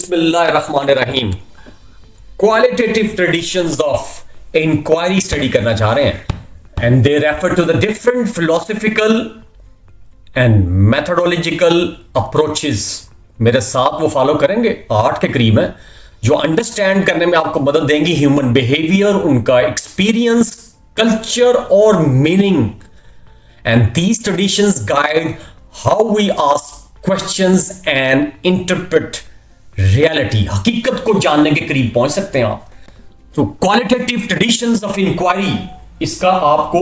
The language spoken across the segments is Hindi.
बिस्मिल्लाहिर्रहमानिर्रहीम। Qualitative traditions of inquiry study करना चाह रहे हैं and they refer to the different philosophical and methodological approaches. मेरे साथ वो फॉलो करेंगे 8 के करीब है जो अंडरस्टैंड करने में आपको मदद देंगी ह्यूमन बिहेवियर, उनका एक्सपीरियंस, कल्चर और meaning. And these traditions guide how we ask questions and interpret reality. हकीकत को जानने के करीब पहुंच सकते हैं आप। तो क्वालिटेटिव ट्रेडिशंस ऑफ इंक्वायरी, इसका आपको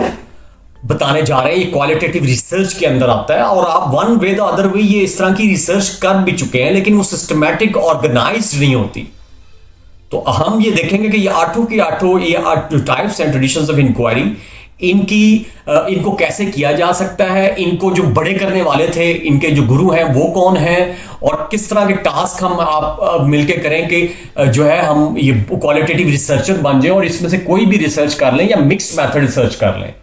बताने जा रहे हैं। ये क्वालिटेटिव रिसर्च के अंदर आता है और आप one way the other way ये इस तरह की रिसर्च कर भी चुके हैं, लेकिन वो सिस्टमैटिक ऑर्गेनाइज्ड नहीं होती। तो हम ये देखेंगे कि ये आठों की आठों ये types and traditions of inquiry, इनको कैसे किया जा सकता है, इनको जो बड़े करने वाले थे, इनके जो गुरु हैं वो कौन है, और किस तरह के टास्क हम आप मिलके करें कि जो है हम ये क्वालिटेटिव रिसर्चर बन जाए और इसमें से कोई भी रिसर्च कर लें या मिक्स मेथड रिसर्च कर लें।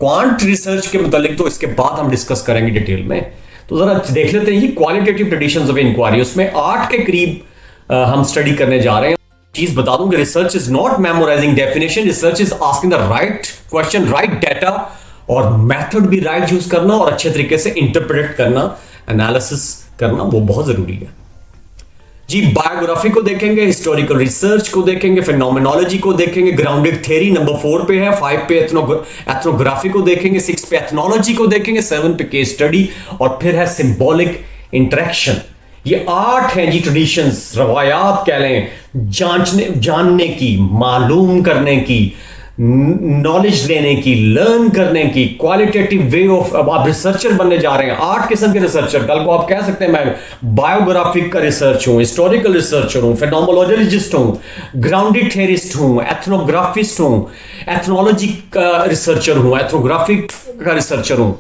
क्वांट रिसर्च के मुतालिक तो इसके बाद हम डिस्कस करेंगे डिटेल में। तो जरा देख लेते हैं ये क्वालिटेटिव ट्रेडिशंस ऑफ इंक्वायरी, उसमें 8 के करीब हम स्टडी करने जा रहे हैं। चीज बता दूं कि research is not memorising definition, research is asking the right question, right data, और मेथड भी राइट यूज करना और अच्छे तरीके से इंटरप्रेट करना, एनालिसिस करना, वो बहुत जरूरी है जी। बायोग्राफी को देखेंगे, हिस्टोरिकल रिसर्च को देखेंगे, फिनोमेनोलॉजी को देखेंगे, ग्राउंडेड थ्योरी नंबर 4 पे है, 5 पे एथनोग्राफी को देखेंगे, 6 पे एथनोलॉजी को देखेंगे, 7 पे केस स्टडी, और फिर है सिंबॉलिक इंटरेक्शन। ये 8 हैं जी ट्रेडिशंस, रवायात कह लें, जानने की, मालूम करने की, नॉलेज लेने की, लर्न करने की, क्वालिटेटिव वे ऑफ। अब आप रिसर्चर बनने जा रहे हैं, 8 किस्म के रिसर्चर। कल को आप कह सकते हैं मैं बायोग्राफिक का रिसर्च हूं, हिस्टोरिकल रिसर्चर हूं, फेनोमेनोलॉजिस्ट हूं, ग्राउंडेड थ्योरिस्ट हूं, एथनोग्राफिस्ट हूं, एथनोलॉजी का रिसर्चर हूं, एथनोग्राफिक का रिसर्चर हूं।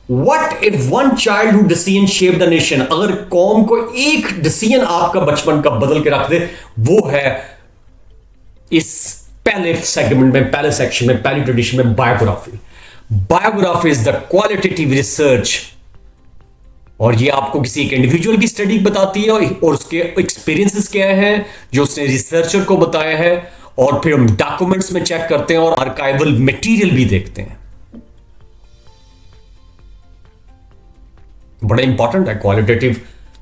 What if one childhood decision shaped the nation? अगर कौम को एक डिसीजन आपका बचपन का बदल के रख दे, वो है इस पहले सेगमेंट में, पहले सेक्शन में, पहली ट्रेडिशन में biography. Biography is the qualitative research, और ये आपको किसी एक इंडिविजुअल की स्टडी बताती है और उसके एक्सपीरियंसेस क्या हैं जो उसने रिसर्चर को बताया है, और फिर हम डॉक्यूमेंट्स में चेक करते हैं और आर्काइवल मटेरियल भी देखते हैं। बड़ा इंपॉर्टेंट है क्वालिटेटिव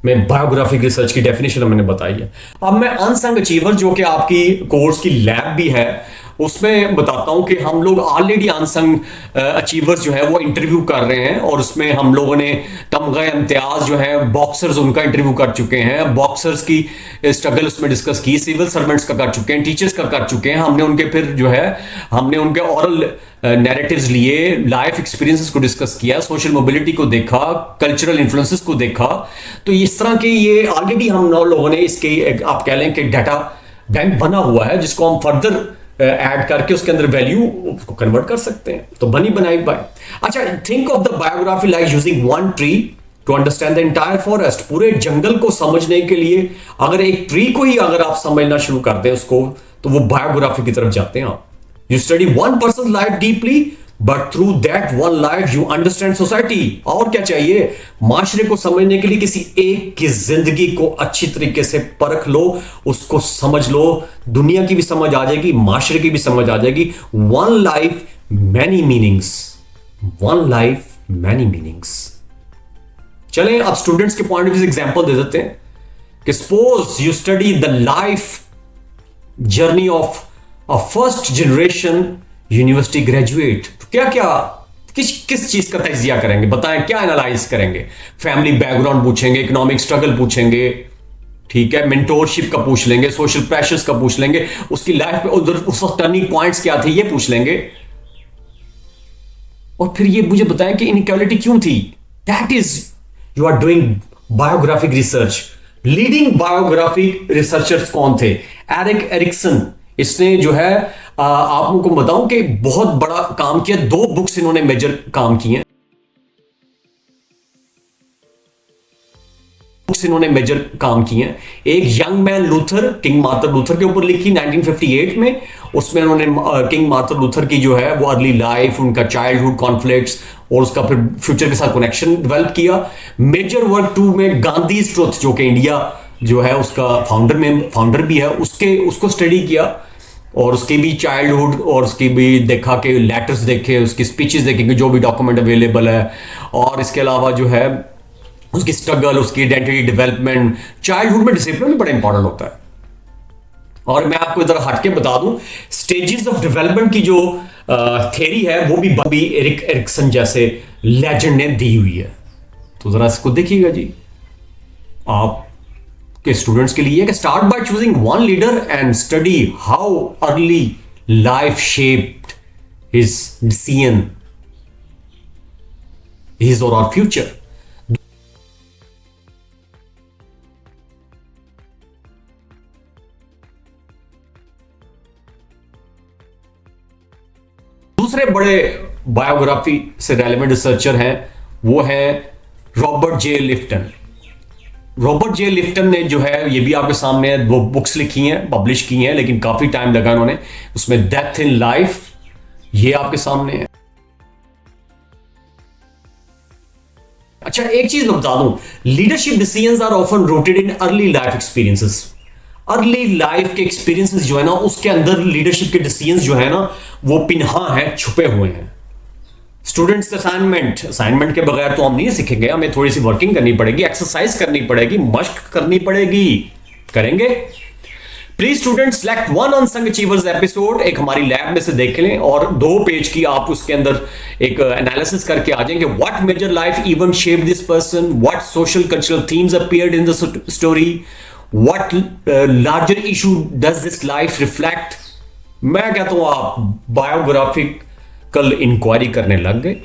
में बायोग्राफिक रिसर्च की डेफिनेशन मैंने बताई है। अब मैं अनसंग अचीवर, जो कि आपकी कोर्स की लैब भी है, उसमें बताता हूं कि हम लोग ऑलरेडी अनसंग अचीवर्स जो है वो इंटरव्यू कर रहे हैं, और उसमें हम लोगों ने तमगा इम्तियाज जो है बॉक्सर्स, उनका इंटरव्यू कर चुके हैं, बॉक्सर्स की स्ट्रगल उसमें डिस्कस की, सिविल सर्वेंट्स का कर चुके हैं, टीचर्स का कर चुके हैं। हमने उनके फिर जो है हमने उनके ओरल नैरेटिव्स लिए, लाइफ एक्सपीरियंसेस को डिस्कस किया, सोशल मोबिलिटी को देखा, कल्चरल इन्फ्लुएंसेस को देखा। तो इस तरह के ये ऑलरेडी हम लोगों ने इसके आप कह लें कि डाटा बैंक बना हुआ है, जिसको हम फर्दर ऐड करके उसके अंदर वैल्यू को कन्वर्ट कर सकते हैं। तो बनी बनाई बाय। अच्छा, think of the biography like using one tree to understand the entire forest. पूरे जंगल को समझने के लिए अगर एक ट्री को ही अगर आप समझना शुरू कर दें उसको, तो वो बायोग्राफी की तरफ जाते हैं आप। You study one person's life deeply, but through that one life you understand society. और क्या चाहिए? माशरे को समझने के लिए किसी एक की जिंदगी को अच्छी तरीके से परख लो, उसको समझ लो, दुनिया की भी समझ आ जाएगी, माशरे की भी समझ आ जाएगी। One life, many meanings. One life, many meanings. चलें अब स्टूडेंट्स के पॉइंट ऑफ व्यू से एग्जांपल दे देते हैं कि suppose you study the life journey of a first generation university graduate. तो क्या क्या किस चीज का तजिया करेंगे, बताएं, क्या एनालाइज करेंगे? फैमिली बैकग्राउंड पूछेंगे, इकोनॉमिक स्ट्रगल पूछेंगे, ठीक है, मेंटोरशिप का पूछ लेंगे, सोशल प्रेशर्स का पूछ लेंगे, उसकी लाइफ में उधर उस वक्त टर्निंग पॉइंट्स क्या थे ये पूछ लेंगे, और फिर ये मुझे बताएं कि इनइक्वालिटी क्यों थी। That is you are doing biographic research. Leading biographic researchers कौन थे? एरिक एरिक्सन, इसने जो है आपको बताऊं कि बहुत बड़ा काम किया। 2 बुक्स इन्होंने मेजर काम किए हैं, एक young man Luther, king Martin Luther के ऊपर लिखी 1958 में। उसमें उन्होंने किंग मार्टिन लूथर की जो है वो अर्ली लाइफ, उनका चाइल्डहुड कॉन्फ्लिक्ट्स और उसका फिर फ्यूचर के साथ कनेक्शन डेवलप किया। मेजर वर्क 2 में गांधी ट्रुथ, जो कि इंडिया जो है उसका फाउंडर भी है, उसको स्टडी किया और उसकी भी चाइल्डहुड और उसकी भी देखा कि लेटर्स देखे, उसकी स्पीचेस देखेंगे, जो भी डॉक्यूमेंट अवेलेबल है, और इसके अलावा जो है उसकी स्ट्रगल, उसकी आइडेंटिटी डेवलपमेंट, चाइल्डहुड में डिसिप्लिन भी बड़ा इंपॉर्टेंट होता है। और मैं आपको इधर हटके बता दूं, स्टेजेस ऑफ डेवलपमेंट की जो थ्योरी है वो भी एरिक एरिक्सन जैसे लेजेंड ने दी हुई है। तो जरा इसको देखिएगा जी, आप के स्टूडेंट्स के लिए कि start by choosing one leader and study how early life shaped his decision, his और आवर फ्यूचर। दूसरे बड़े बायोग्राफी से रेलेवेंट रिसर्चर हैं, वो है रॉबर्ट जे लिफ्टन। रॉबर्ट जे लिफ्टन ने जो है, ये भी आपके सामने है, वो बुक्स लिखी हैं, पब्लिश की हैं, लेकिन काफी टाइम लगा उन्होंने उसमें। डेथ इन लाइफ, ये आपके सामने है। अच्छा, एक चीज मैं बता दूं, leadership decisions are often rooted in early life experiences. Early life के एक्सपीरियंसेस जो है ना, उसके अंदर लीडरशिप के डिसीजंस जो है ना, वो पिन्हा है, छुपे हुए हैं। स्टूडेंट्स असाइनमेंट के बगैर तो हम नहीं सीखेंगे, हमें थोड़ी सी वर्किंग करनी पड़ेगी, एक्सरसाइज करनी पड़ेगी, मशक करनी पड़ेगी, करेंगे। Please students select one unsung achievers episode, एक हमारी लैब में से देख लें और 2 पेज की आप उसके अंदर एक एनालिसिस करके आ जाएंगे। What major life event shape this person, what social cultural themes appeared in the story, what larger issue does this life reflect. मैं कहता हूं आप बायोग्राफिकल इंक्वायरी करने लग गए।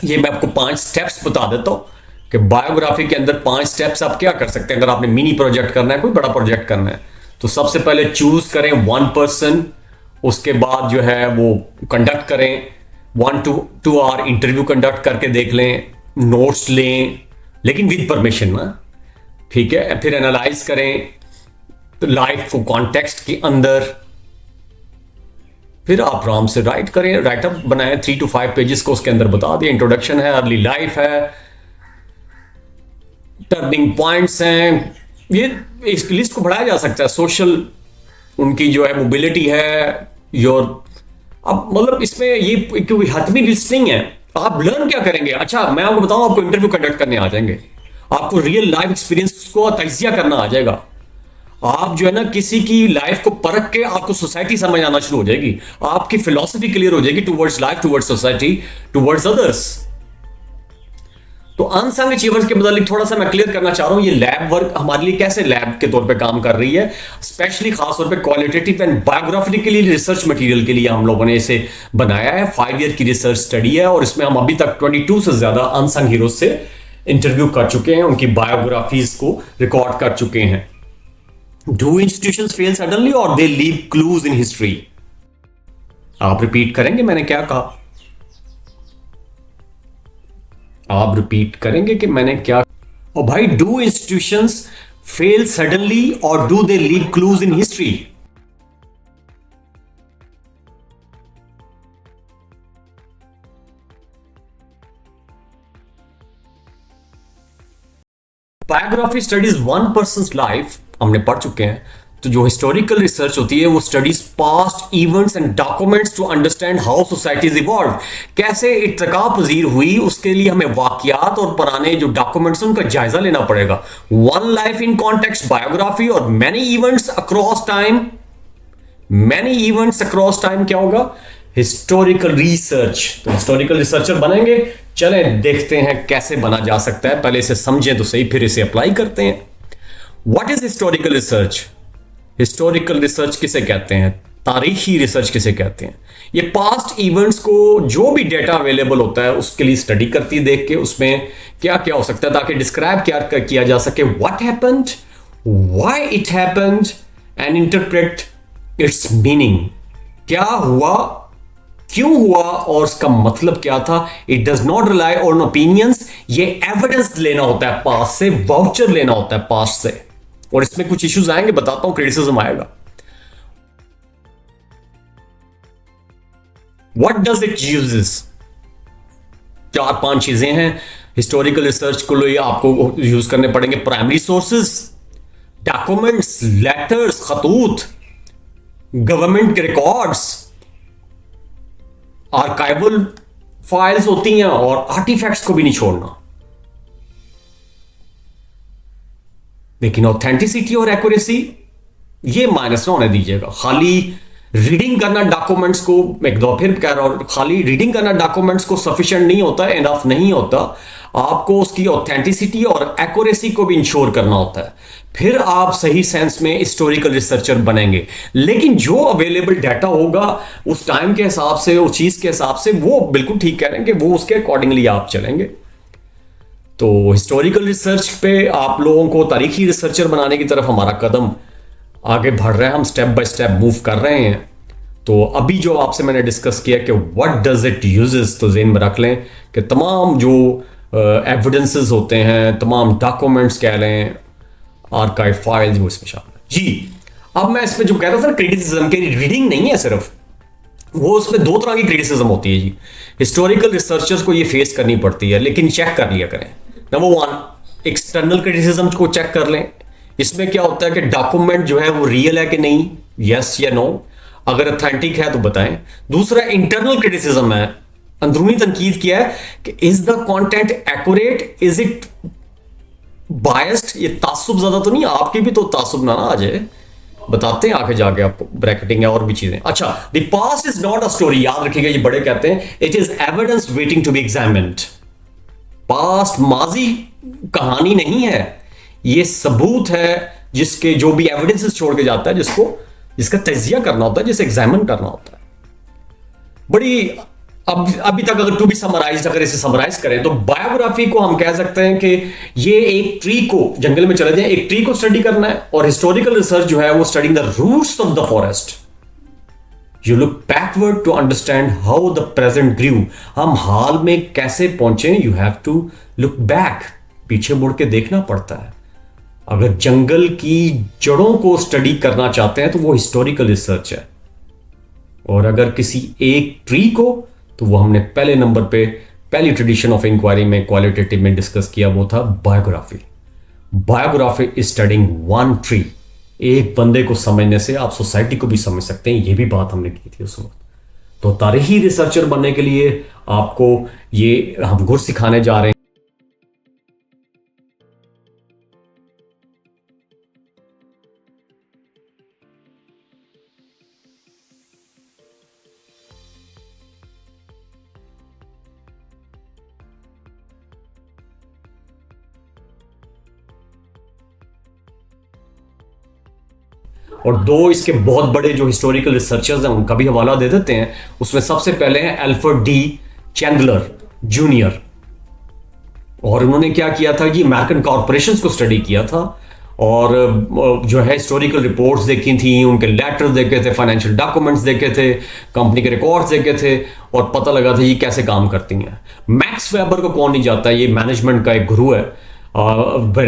ये मैं आपको 5 स्टेप्स बता देता हूं कि बायोग्राफी के अंदर 5 स्टेप्स आप क्या कर सकते हैं अगर आपने मिनी प्रोजेक्ट करना है, कोई बड़ा प्रोजेक्ट करना है। तो सबसे पहले चूज करें 1 पर्सन, उसके बाद जो है वो कंडक्ट करें 1 to 2 आवर इंटरव्यू कंडक्ट करके देख लें, नोट्स लें, लेकिन विद परमिशन ना, ठीक है। फिर एनालाइज करें तो लाइफ को कॉन्टेक्स्ट के अंदर, फिर आप आराम से राइट करें, राइटअप बनाएं 3 to 5 पेजेस को, उसके अंदर बता दिए इंट्रोडक्शन है, अर्ली लाइफ है, टर्निंग पॉइंट्स हैं, ये इस लिस्ट को बढ़ाया जा सकता है। सोशल उनकी जो है मोबिलिटी है, योर, अब मतलब इसमें ये कोई हतमी लिस्ट नहीं है। आप लर्न क्या करेंगे? अच्छा, मैं आपको बताऊं, आपको इंटरव्यू कंडक्ट करने आ जाएंगे, आपको रियल लाइफ एक्सपीरियंस को तजिया करना आ जाएगा। आप जो है ना किसी की लाइफ को परख के आपको सोसाइटी समझ आना शुरू हो जाएगी, आपकी फिलॉसफी क्लियर हो जाएगी towards life, towards society, towards others. तो अनसंग अचीवर्स के मुताबिक थोड़ा सा मैं क्लियर करना चाह रहा हूं, ये लैब वर्क हमारे लिए कैसे लैब के तौर पे काम कर रही है, स्पेशली खासतौर पे क्वालिटेटिव एंड बायोग्राफी के लिए, रिसर्च मटेरियल के लिए हम लोगों ने इसे बनाया है। 5 ईयर की रिसर्च स्टडी है और इसमें हम अभी तक 22 से ज्यादा अनसंग हीरोज से इंटरव्यू कर चुके हैं, उनकी बायोग्राफीज को रिकॉर्ड कर चुके हैं। डू इंस्टीट्यूशंस फेल सडनली और दे लीव क्लूज इन हिस्ट्री? आप रिपीट करेंगे मैंने क्या कहा? आप रिपीट करेंगे कि मैंने क्या? और भाई, डू इंस्टीट्यूशंस फेल सडनली और do they leave clues in history? Biography studies 1 persons life हमने पढ़ चुके हैं। तो जो हिस्टोरिकल रिसर्च होती है वो studies past events and documents to understand how societies evolve, कैसे इर्तिका पजीर हुई, उसके लिए हमें वाकयात और पुराने जो डॉक्यूमेंट्स उनका जायजा लेना पड़ेगा। 1 लाइफ इन कॉन्टेक्स्ट बायोग्राफी और many events across time. Many events across time क्या होगा? Historical research. तो हिस्टोरिकल रिसर्चर बनेंगे। चलें देखते हैं कैसे बना जा सकता है, पहले इसे समझें तो सही, फिर इसे अप्लाई करते हैं। What is historical research? Historical research किसे कहते हैं? तारीखी रिसर्च किसे कहते हैं? ये पास्ट इवेंट्स को जो भी डेटा अवेलेबल होता है उसके लिए स्टडी करती है, देख के उसमें क्या क्या हो सकता है ताकि डिस्क्राइब क्या किया जा सके। What happened, why it happened and interpret it's meaning. क्या हुआ, क्यों हुआ और उसका मतलब क्या था। It does not rely on opinions. ये एविडेंस लेना होता है पास्ट से, वाउचर लेना होता है पास्ट से। और इसमें कुछ इश्यूज आएंगे, बताता हूं, क्रिटिसिज्म आएगा। What does it uses? 4-5 चीजें हैं हिस्टोरिकल रिसर्च को लिए आपको यूज करने पड़ेंगे। प्राइमरी सोर्सेज, डॉक्यूमेंट्स, लेटर्स, खतूत, गवर्नमेंट के रिकॉर्ड्स, आर्काइवल फाइल्स होती हैं, और आर्टिफैक्ट्स को भी नहीं छोड़ना। लेकिन ऑथेंटिसिटी और एक्यूरेसी ये माइनस ना होने दीजिएगा। खाली रीडिंग करना डॉक्यूमेंट्स को, एक दो फिर कह रहा हूं, खाली रीडिंग करना डॉक्यूमेंट्स को सफिशिएंट नहीं होता, इनफ नहीं होता। आपको उसकी ऑथेंटिसिटी और एक्यूरेसी को भी इंश्योर करना होता है, फिर आप सही सेंस में हिस्टोरिकल रिसर्चर बनेंगे। लेकिन जो अवेलेबल डाटा होगा उस टाइम के हिसाब से, उस चीज के हिसाब से, वो बिल्कुल ठीक कह रहे हैं कि वो उसके अकॉर्डिंगली आप चलेंगे। तो हिस्टोरिकल रिसर्च पे आप लोगों को तारीखी रिसर्चर बनाने की तरफ हमारा कदम आगे बढ़ रहा है, हम स्टेप बाय स्टेप मूव कर रहे हैं। तो अभी जो आपसे मैंने डिस्कस किया कि व्हाट डज इट यूजेस, तो जेन में रख लें कि तमाम जो एविडेंसेस होते हैं, तमाम डॉक्यूमेंट्स कह लें, आर्काइव फाइल्स, वो इसमें शामिल है जी। अब मैं इसमें जो कह रहा था क्रिटिसिज्म की रीडिंग नहीं है सिर्फ, वो उसमें दो तरह की क्रिटिसिज्म होती है जी। हिस्टोरिकल रिसर्चर्स को ये फेस करनी पड़ती है, लेकिन चेक कर लिया करें। नंबर वन, एक्सटर्नल क्रिटिसिज्म को चेक कर लें। इसमें क्या होता है कि डॉक्यूमेंट जो है वो रियल है कि नहीं, यस या नो, अगर ऑथेंटिक है तो बताएं। दूसरा इंटरनल क्रिटिसिज्म है, अंदरूनी तनकीद किया है कि is the content accurate, is it biased, ये तासुब ज्यादा तो नहीं, आपकी भी तो तासुब ना आ जाए, बताते हैं आगे जाके आपको, ब्रैकेटिंग है और भी चीजें। अच्छा, the past is not a story, याद रखिएगा, ये बड़े कहते हैं, it is evidence waiting to be examined. Past माजी कहानी नहीं है, ये सबूत है जिसके जो भी एविडेंसेस छोड़ के जाता है, जिसका तजिया करना होता है, जिसे एग्जामिन करना होता है। बड़ी अब अभी तक अगर टू बी समराइज, अगर इसे समराइज करें तो बायोग्राफी को हम कह सकते हैं कि ये एक ट्री को, जंगल में चले जाए, एक ट्री को स्टडी करना है, और हिस्टोरिकल रिसर्च जो है वो studying the roots of the forest. You look backward to understand how the present grew. हम हाल में कैसे पहुंचे, you have to look back, पीछे मुड़ के देखना पड़ता है। अगर जंगल की जड़ों को स्टडी करना चाहते हैं तो वो हिस्टोरिकल रिसर्च है, और अगर किसी एक ट्री को, तो वो हमने पहले नंबर पे पहली ट्रेडिशन ऑफ इंक्वायरी में क्वालिटेटिव में डिस्कस किया, वो था biography. Biography is studying one tree. एक बंदे को समझने से आप सोसाइटी को भी समझ सकते हैं, ये भी बात हमने की थी उस वक्त। तो तारीखी रिसर्चर बनने के लिए आपको ये हम गुर सिखाने जा रहे हैं। और दो इसके बहुत बड़े जो हिस्टोरिकल रिसर्चर्स हैं उनका भी हवाला दे देते हैं। उसमें सबसे पहले हैं अल्फ्रेड डी चैंडलर जूनियर, और उन्होंने क्या किया था कि अमेरिकन कॉरपोरेशंस को स्टडी किया था, और जो है हिस्टोरिकल रिपोर्ट्स देखी थी, उनके लेटर्स देखे थे, फाइनेंशियल डॉक्यूमेंट्स देखे थे, कंपनी के रिकॉर्ड्स देखे थे, और पता लगा था ये कैसे काम करती हैं। मैक्स वेबर को कौन नहीं जाता, ये मैनेजमेंट का एक गुरु है,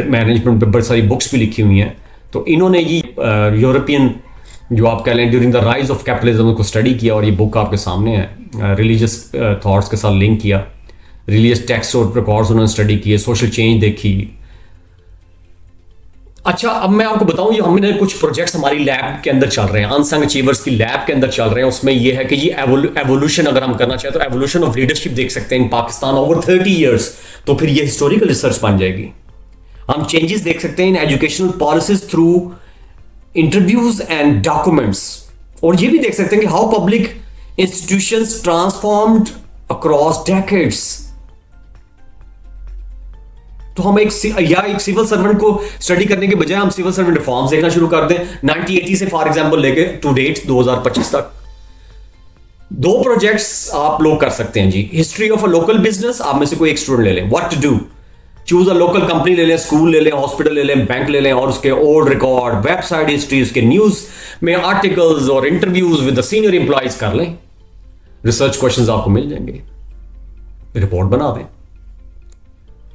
मैनेजमेंट पे बड़ी सारी बुक्स भी लिखी हुई हैं। तो इन्होंने ये यूरोपियन जो आप कह लें during the rise of capitalism को स्टडी किया, और ये बुक आपके सामने है, रिलीजियस थॉट्स के साथ लिंक किया, रिलीजियस टेक्स्ट और रिकॉर्ड्स उन्होंने स्टडी किए, सोशल चेंज देखी। अच्छा, अब मैं आपको बताऊं, ये हमने कुछ प्रोजेक्ट्स हमारी लैब के अंदर चल रहे हैं, अनसंग अचीवर्स की लैब के अंदर चल रहे हैं। उसमें ये है कि ये एवोल्यूशन अगर हम करना चाहें तो एवोल्यूशन ऑफ लीडरशिप देख सकते हैं इन पाकिस्तान ओवर 30 ईयर्स, तो फिर ये हिस्टोरिकल रिसर्च बन जाएगी। हम चेंजेस देख सकते हैं in educational policies through interviews and documents, और ये भी देख सकते हैं कि how public institutions transformed across decades. तो हम एक सिविल सर्वेंट को स्टडी करने के बजाय हम सिविल सर्वेंट रिफॉर्म्स देखना शुरू कर दें 1980 से फॉर एग्जांपल लेके टू डेट 2025 तक। दो प्रोजेक्ट्स आप लोग कर सकते हैं जी। History of a local business, आप में से कोई एक स्टूडेंट ले लें, what to do, choose a local company ले लें, स्कूल ले लें, हॉस्पिटल ले लें, बैंक ले लें, और उसके ओल्ड रिकॉर्ड, वेबसाइट हिस्ट्री, उसके न्यूज में आर्टिकल्स और interviews with the senior employees कर लें। रिसर्च क्वेश्चंस आपको मिल जाएंगे, रिपोर्ट बना दें।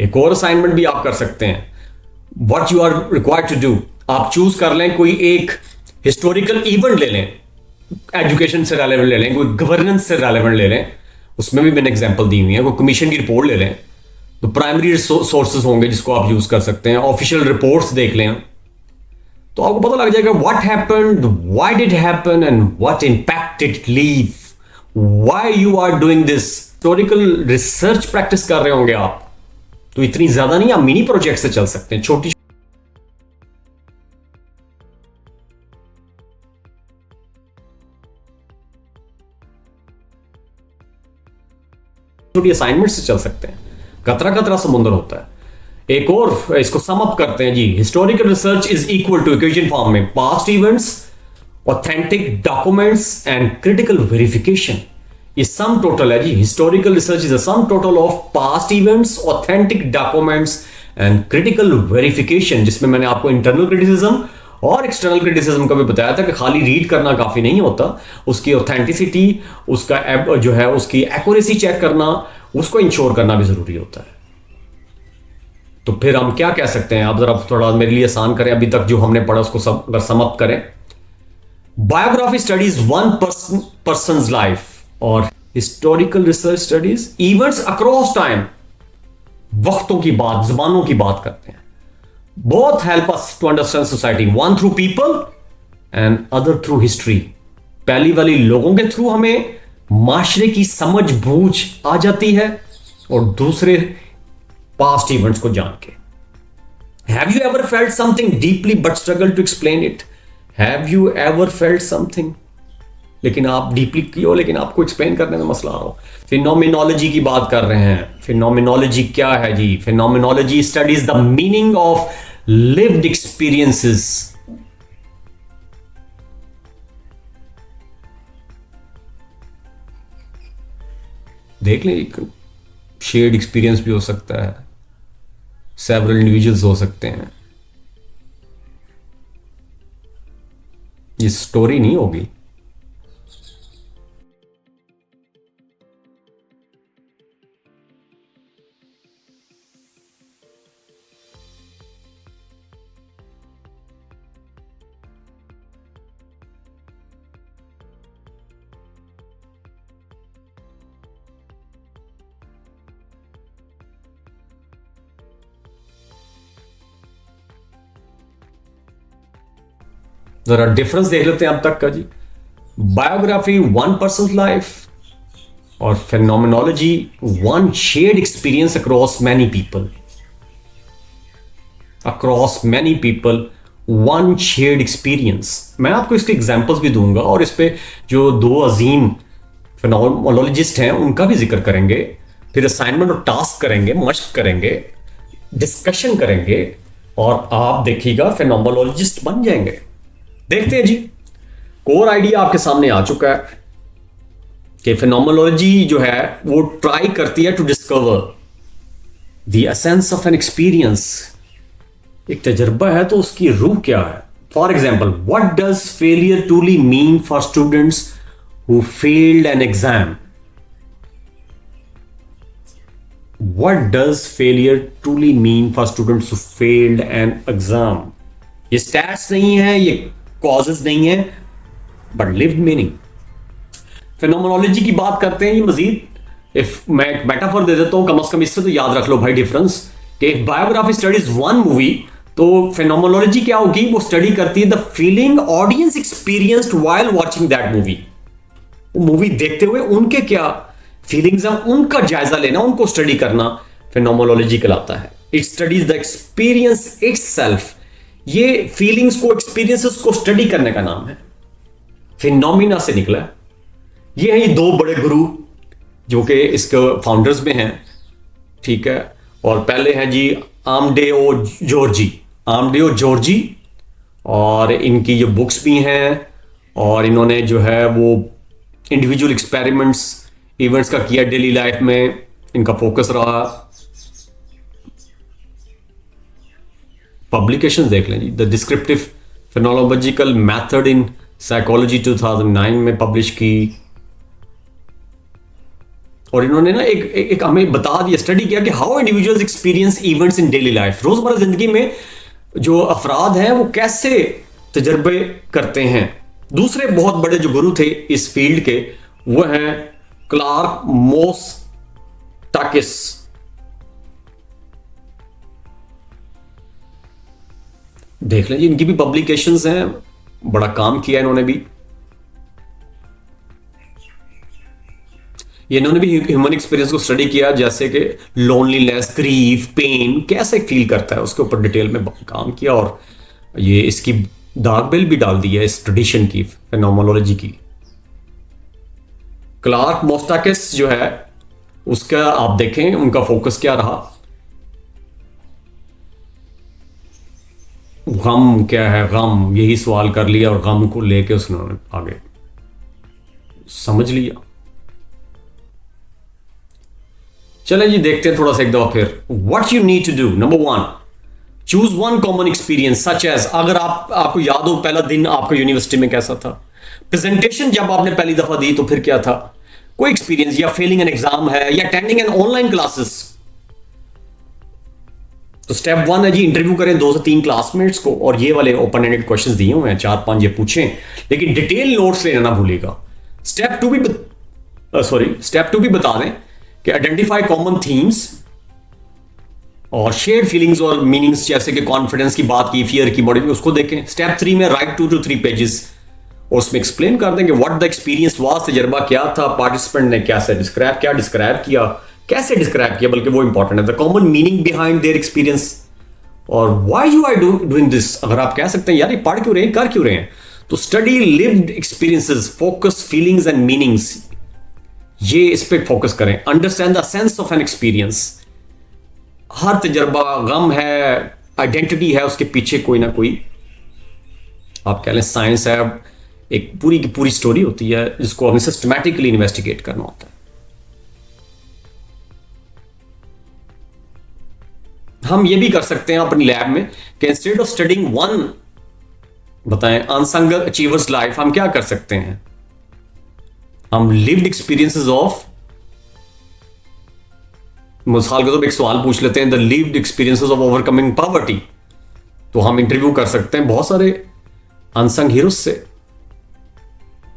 एक और असाइनमेंट भी आप कर सकते हैं, what you are required to do, आप चूज कर लें कोई एक हिस्टोरिकल इवेंट ले लें, एजुकेशन से रेलेवेंट ले लें, कोई गवर्नेंस से रेलेवेंट ले लें, उसमें भी मैंने एग्जांपल दी हुई है, कोई कमीशन की रिपोर्ट ले लें, तो प्राइमरी सोर्सेज होंगे जिसको आप यूज कर सकते हैं, ऑफिशियल रिपोर्ट्स देख लें, तो आपको पता लग जाएगा what happened, why did happen and what impact it leave, why you are doing this. Historical research practice कर रहे होंगे आप, तो इतनी ज्यादा नहीं, आप मिनी प्रोजेक्ट से चल सकते हैं, छोटी छोटी असाइनमेंट से चल सकते हैं। कतरा कतरा समुंदर होता है। एक और इसको सम अप करते हैं जी। Historical research is equal to equation form में past events, authentic documents and critical verification. ये सम टोटल है जी। Historical research is a sum total of past events, authentic documents and critical verification, जिसमें मैंने आपको इंटरनल क्रिटिसिज्म और एक्सटर्नल क्रिटिसिज्म का भी बताया था कि खाली रीड करना काफी नहीं होता, उसकी ऑथेंटिसिटी, उसका जो है उसकी एक्यूरेसी चेक करना, उसको इंश्योर करना भी जरूरी होता है। तो फिर हम क्या कह सकते हैं, आप जरा थोड़ा मेरे लिए आसान करें, अभी तक जो हमने पढ़ा उसको सब अगर सम अप करें। Biography studies one person's life और historical research studies events across time, वक्तों की बात, जमानों की बात करते हैं। Both help us to understand society, one through people and other through history. पहली वाली लोगों के थ्रू हमें माशरे की समझ बूझ आ जाती है, और दूसरे पास्ट इवेंट्स को जान के। Have you ever felt something deeply but struggle to explain it? Have you ever felt something, लेकिन आप डीपली किए हो लेकिन आपको एक्सप्लेन करने में मसला आ रहा हो। फिनोमिनोलॉजी की बात कर रहे हैं। फिनोमिनोलॉजी क्या है जी? Phenomenology studies the meaning of lived experiences. देख लें, एक शेयर्ड एक्सपीरियंस भी हो सकता है, सेवरल इंडिविजुअल्स हो सकते हैं, ये स्टोरी नहीं होगी। जरा डिफरेंस देख लेते हैं अब तक का जी। बायोग्राफी वन पर्सन लाइफ और phenomenology one shared experience across many people. Across many people one shared experience. मैं आपको इसके एग्जांपल्स भी दूंगा और इस पे जो दो अजीम फेनोमेनोलॉजिस्ट हैं उनका भी जिक्र करेंगे। फिर असाइनमेंट और टास्क करेंगे, मश्क करेंगे, डिस्कशन करेंगे, और आप देखिएगा फेनोमेनोलॉजिस्ट बन जाएंगे। देखते हैं जी। कोर आइडिया आपके सामने आ चुका है कि फेनोमेनोलॉजी जो है वो ट्राई करती है to discover the essence of an experience. एक तजर्बा है तो उसकी रूह क्या है। For example, what does failure truly mean for students who failed an exam? What does failure truly mean for students who failed an exam? ये स्टैट्स नहीं है, ये कॉजेस नहीं है, बट लिव्ड मीनिंग। फेनोमेनोलॉजी की बात करते हैं ये मजीद। इफ मैं एक मेटाफर दे देता हूं, कम से कम इससे तो याद रख लो भाई डिफरेंस, कि if biography studies one movie, तो फेनोमेनोलॉजी क्या होगी? वो स्टडी करती है the feeling audience experienced while watching that movie. वो मूवी देखते हुए उनके क्या फीलिंग्स हैं, उनका जायजा लेना, उनको स्टडी करना फेनोमेनोलॉजी कहलाता है। It studies the experience itself. ये फीलिंग्स को, एक्सपीरियंसेस को स्टडी करने का नाम है। फिनोमिना से निकला है। ये है ये दो बड़े गुरु जो कि इसके फाउंडर्स में हैं, ठीक है। और पहले हैं जी आमडेओ जॉर्जी। आमडेओ जॉर्जी, और इनकी जो बुक्स भी हैं, और इन्होंने जो है वो इंडिविजुअल एक्सपेरिमेंट्स इवेंट्स का किया डेली लाइफ में, इनका फोकस रहा। पब्लिकेशंस देख लें जी। The descriptive phenomenological method in psychology 2009 में पब्लिश की। और इन्होंने ना एक हमें बता दिया, स्टडी किया कि how individuals experience events in daily life. रोजमर्रा जिंदगी में जो अफराद हैं वो कैसे तजर्बे करते हैं। दूसरे बहुत बड़े जो गुरु थे इस फील्ड के वो हैं क्लार्क मोस टाकिस। देख लें जी, इनकी भी पब्लिकेशंस हैं, बड़ा काम किया इन्होंने भी। ये इन्होंने भी ह्यूमन एक्सपीरियंस को स्टडी किया, जैसे कि लोनलीनेस, ग्रीफ, पेन कैसे फील करता है, उसके ऊपर डिटेल में काम किया, और ये इसकी दाग बिल भी डाल दी है इस ट्रेडिशन की, फेनोमेनोलॉजी की। क्लार्क मोस्टाकिस जो है, उसका आप देखें उनका फोकस क्या रहा। गम क्या है, गम, यही सवाल कर लिया और गम को लेके उसने आगे समझ लिया। चलें जी, देखते हैं थोड़ा सा एक दफा फिर। What you need to do, number 1, choose one common experience such as, अगर आपको याद हो पहला दिन आपका यूनिवर्सिटी में कैसा था, प्रेजेंटेशन जब आपने पहली दफा दी तो फिर क्या था, कोई एक्सपीरियंस, या फेलिंग एन एग्जाम है, या अटेंडिंग एन ऑनलाइन क्लासेस। तो स्टेप 1 है जी, इंटरव्यू करें 2 से 3 क्लासमेट्स को, और ये वाले ओपन एंडेड क्वेश्चंस दिए हुए हैं, 4-5 ये पूछें, लेकिन डिटेल नोट्स लेना ना भूलिएगा। स्टेप 2 भी बता दें कि आइडेंटिफाई कॉमन थीम्स और शेयर्ड फीलिंग्स और मीनिंग्स, जैसे कि कॉन्फिडेंस की बात की, फियर की, मोटिव, उसको देखें। स्टेप 3 में राइट 2 to 3 पेजेस, और उसमें एक्सप्लेन कर दें कि व्हाट द एक्सपीरियंस वाज, तजर्बा क्या था, पार्टिसिपेंट ने क्या डिस्क्राइब किया, कैसे डिस्क्राइब किया, बल्कि वो इंपॉर्टेंट है, the common meaning behind their experience, और why you are doing this. अगर आप कह सकते हैं यार ये पढ़ क्यों रहे हैं, कर क्यों रहे हैं, तो study lived experiences, focus feelings and meanings, ये इस पे फोकस करें। Understand the sense of an experience, हर तजर्बा, गम है, आइडेंटिटी है, उसके पीछे कोई ना कोई, आप कह लें साइंस है, एक पूरी की पूरी स्टोरी होती है जिसको हमें सिस्टमैटिकली इन्वेस्टिगेट करना होता है। हम ये भी कर सकते हैं अपनी लैब में कि इंस्टेड ऑफ स्टडिंग वन, बताएं, अनसंग अचीवर्स लाइफ, हम क्या कर सकते हैं, हम लिव्ड एक्सपीरियंसेस ऑफ, मिसाल के तौर पर एक सवाल पूछ लेते हैं, the lived experiences of overcoming poverty, तो हम इंटरव्यू कर सकते हैं बहुत सारे अनसंग हीरोज से,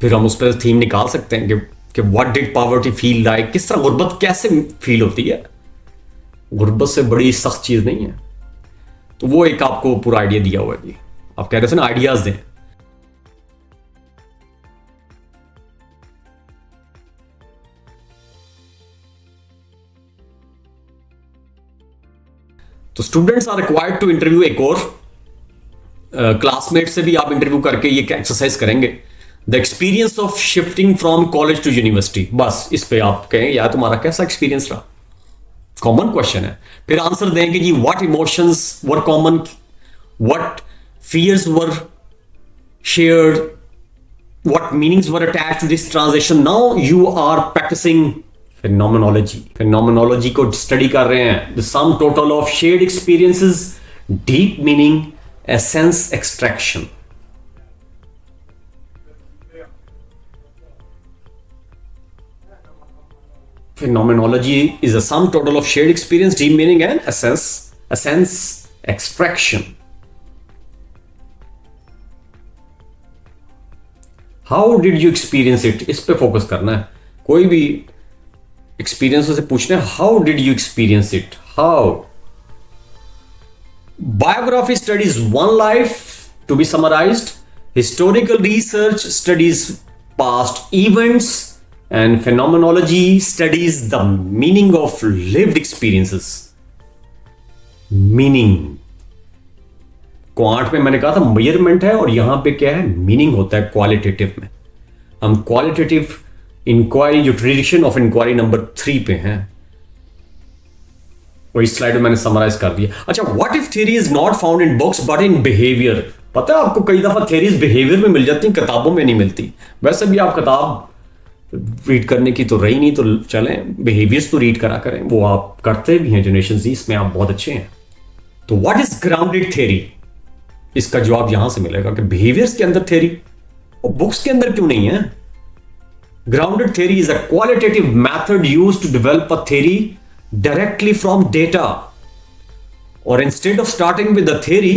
फिर हम उस पर थीम निकाल सकते हैं कि what did poverty feel like, किस तरह गुर्बत कैसे फील होती है, गुर्बत से बड़ी सख्त चीज नहीं है। तो वो एक आपको पूरा आइडिया दिया हुआ है जी, आप कह रहे थे ना आइडियाज दें। तो students are required to interview, एक और क्लासमेट से भी आप इंटरव्यू करके ये एक्सरसाइज करेंगे, the experience of shifting from college to university. बस इस पे आप कहें यार तुम्हारा कैसा एक्सपीरियंस रहा, कॉमन क्वेश्चन है। फिर आंसर देंगे जी, what emotions were common, what fears were shared, what meanings were attached to this transition. Now you are practicing phenomenology को स्टडी कर रहे हैं, the sum total of shared experiences, deep meaning, essence extraction. Phenomenology is a sum total of shared experience, deep meaning and essence extraction. How did you experience it? इस पे फोकस करना है, कोई भी एक्सपीरियंस से पूछना है, how did you experience it? How? Biography studies one life to be summarized. Historical research studies past events. And phenomenology studies the meaning of lived experiences. Meaning, quant में मैंने कहा था मेजरमेंट है, और यहां पे क्या है, मीनिंग होता है क्वालिटेटिव में। हम क्वालिटेटिव इंक्वायरी, जो ट्रेडिशन ऑफ इंक्वायरी नंबर 3 पे हैं, वही स्लाइड में मैंने समराइज कर दिया। अच्छा, what if theory is not found in books but in behaviour. पता है आपको कई दफा थ्योरीज बिहेवियर में मिल जाती हैं, किताबों में नहीं मिलती। वैसे भी आप किताब रीड करने की तो रही नहीं, तो चलें बिहेवियर्स तो रीड करा करें, वो आप करते भी हैं जनरेशन जी, इसमें आप बहुत अच्छे हैं। तो व्हाट इज ग्राउंडेड थ्योरी, इसका जवाब यहां से मिलेगा कि बिहेवियर्स के अंदर थ्योरी, और बुक्स के अंदर क्यों नहीं है। Grounded theory is a qualitative method used to develop a theory directly from data, और instead of starting with the theory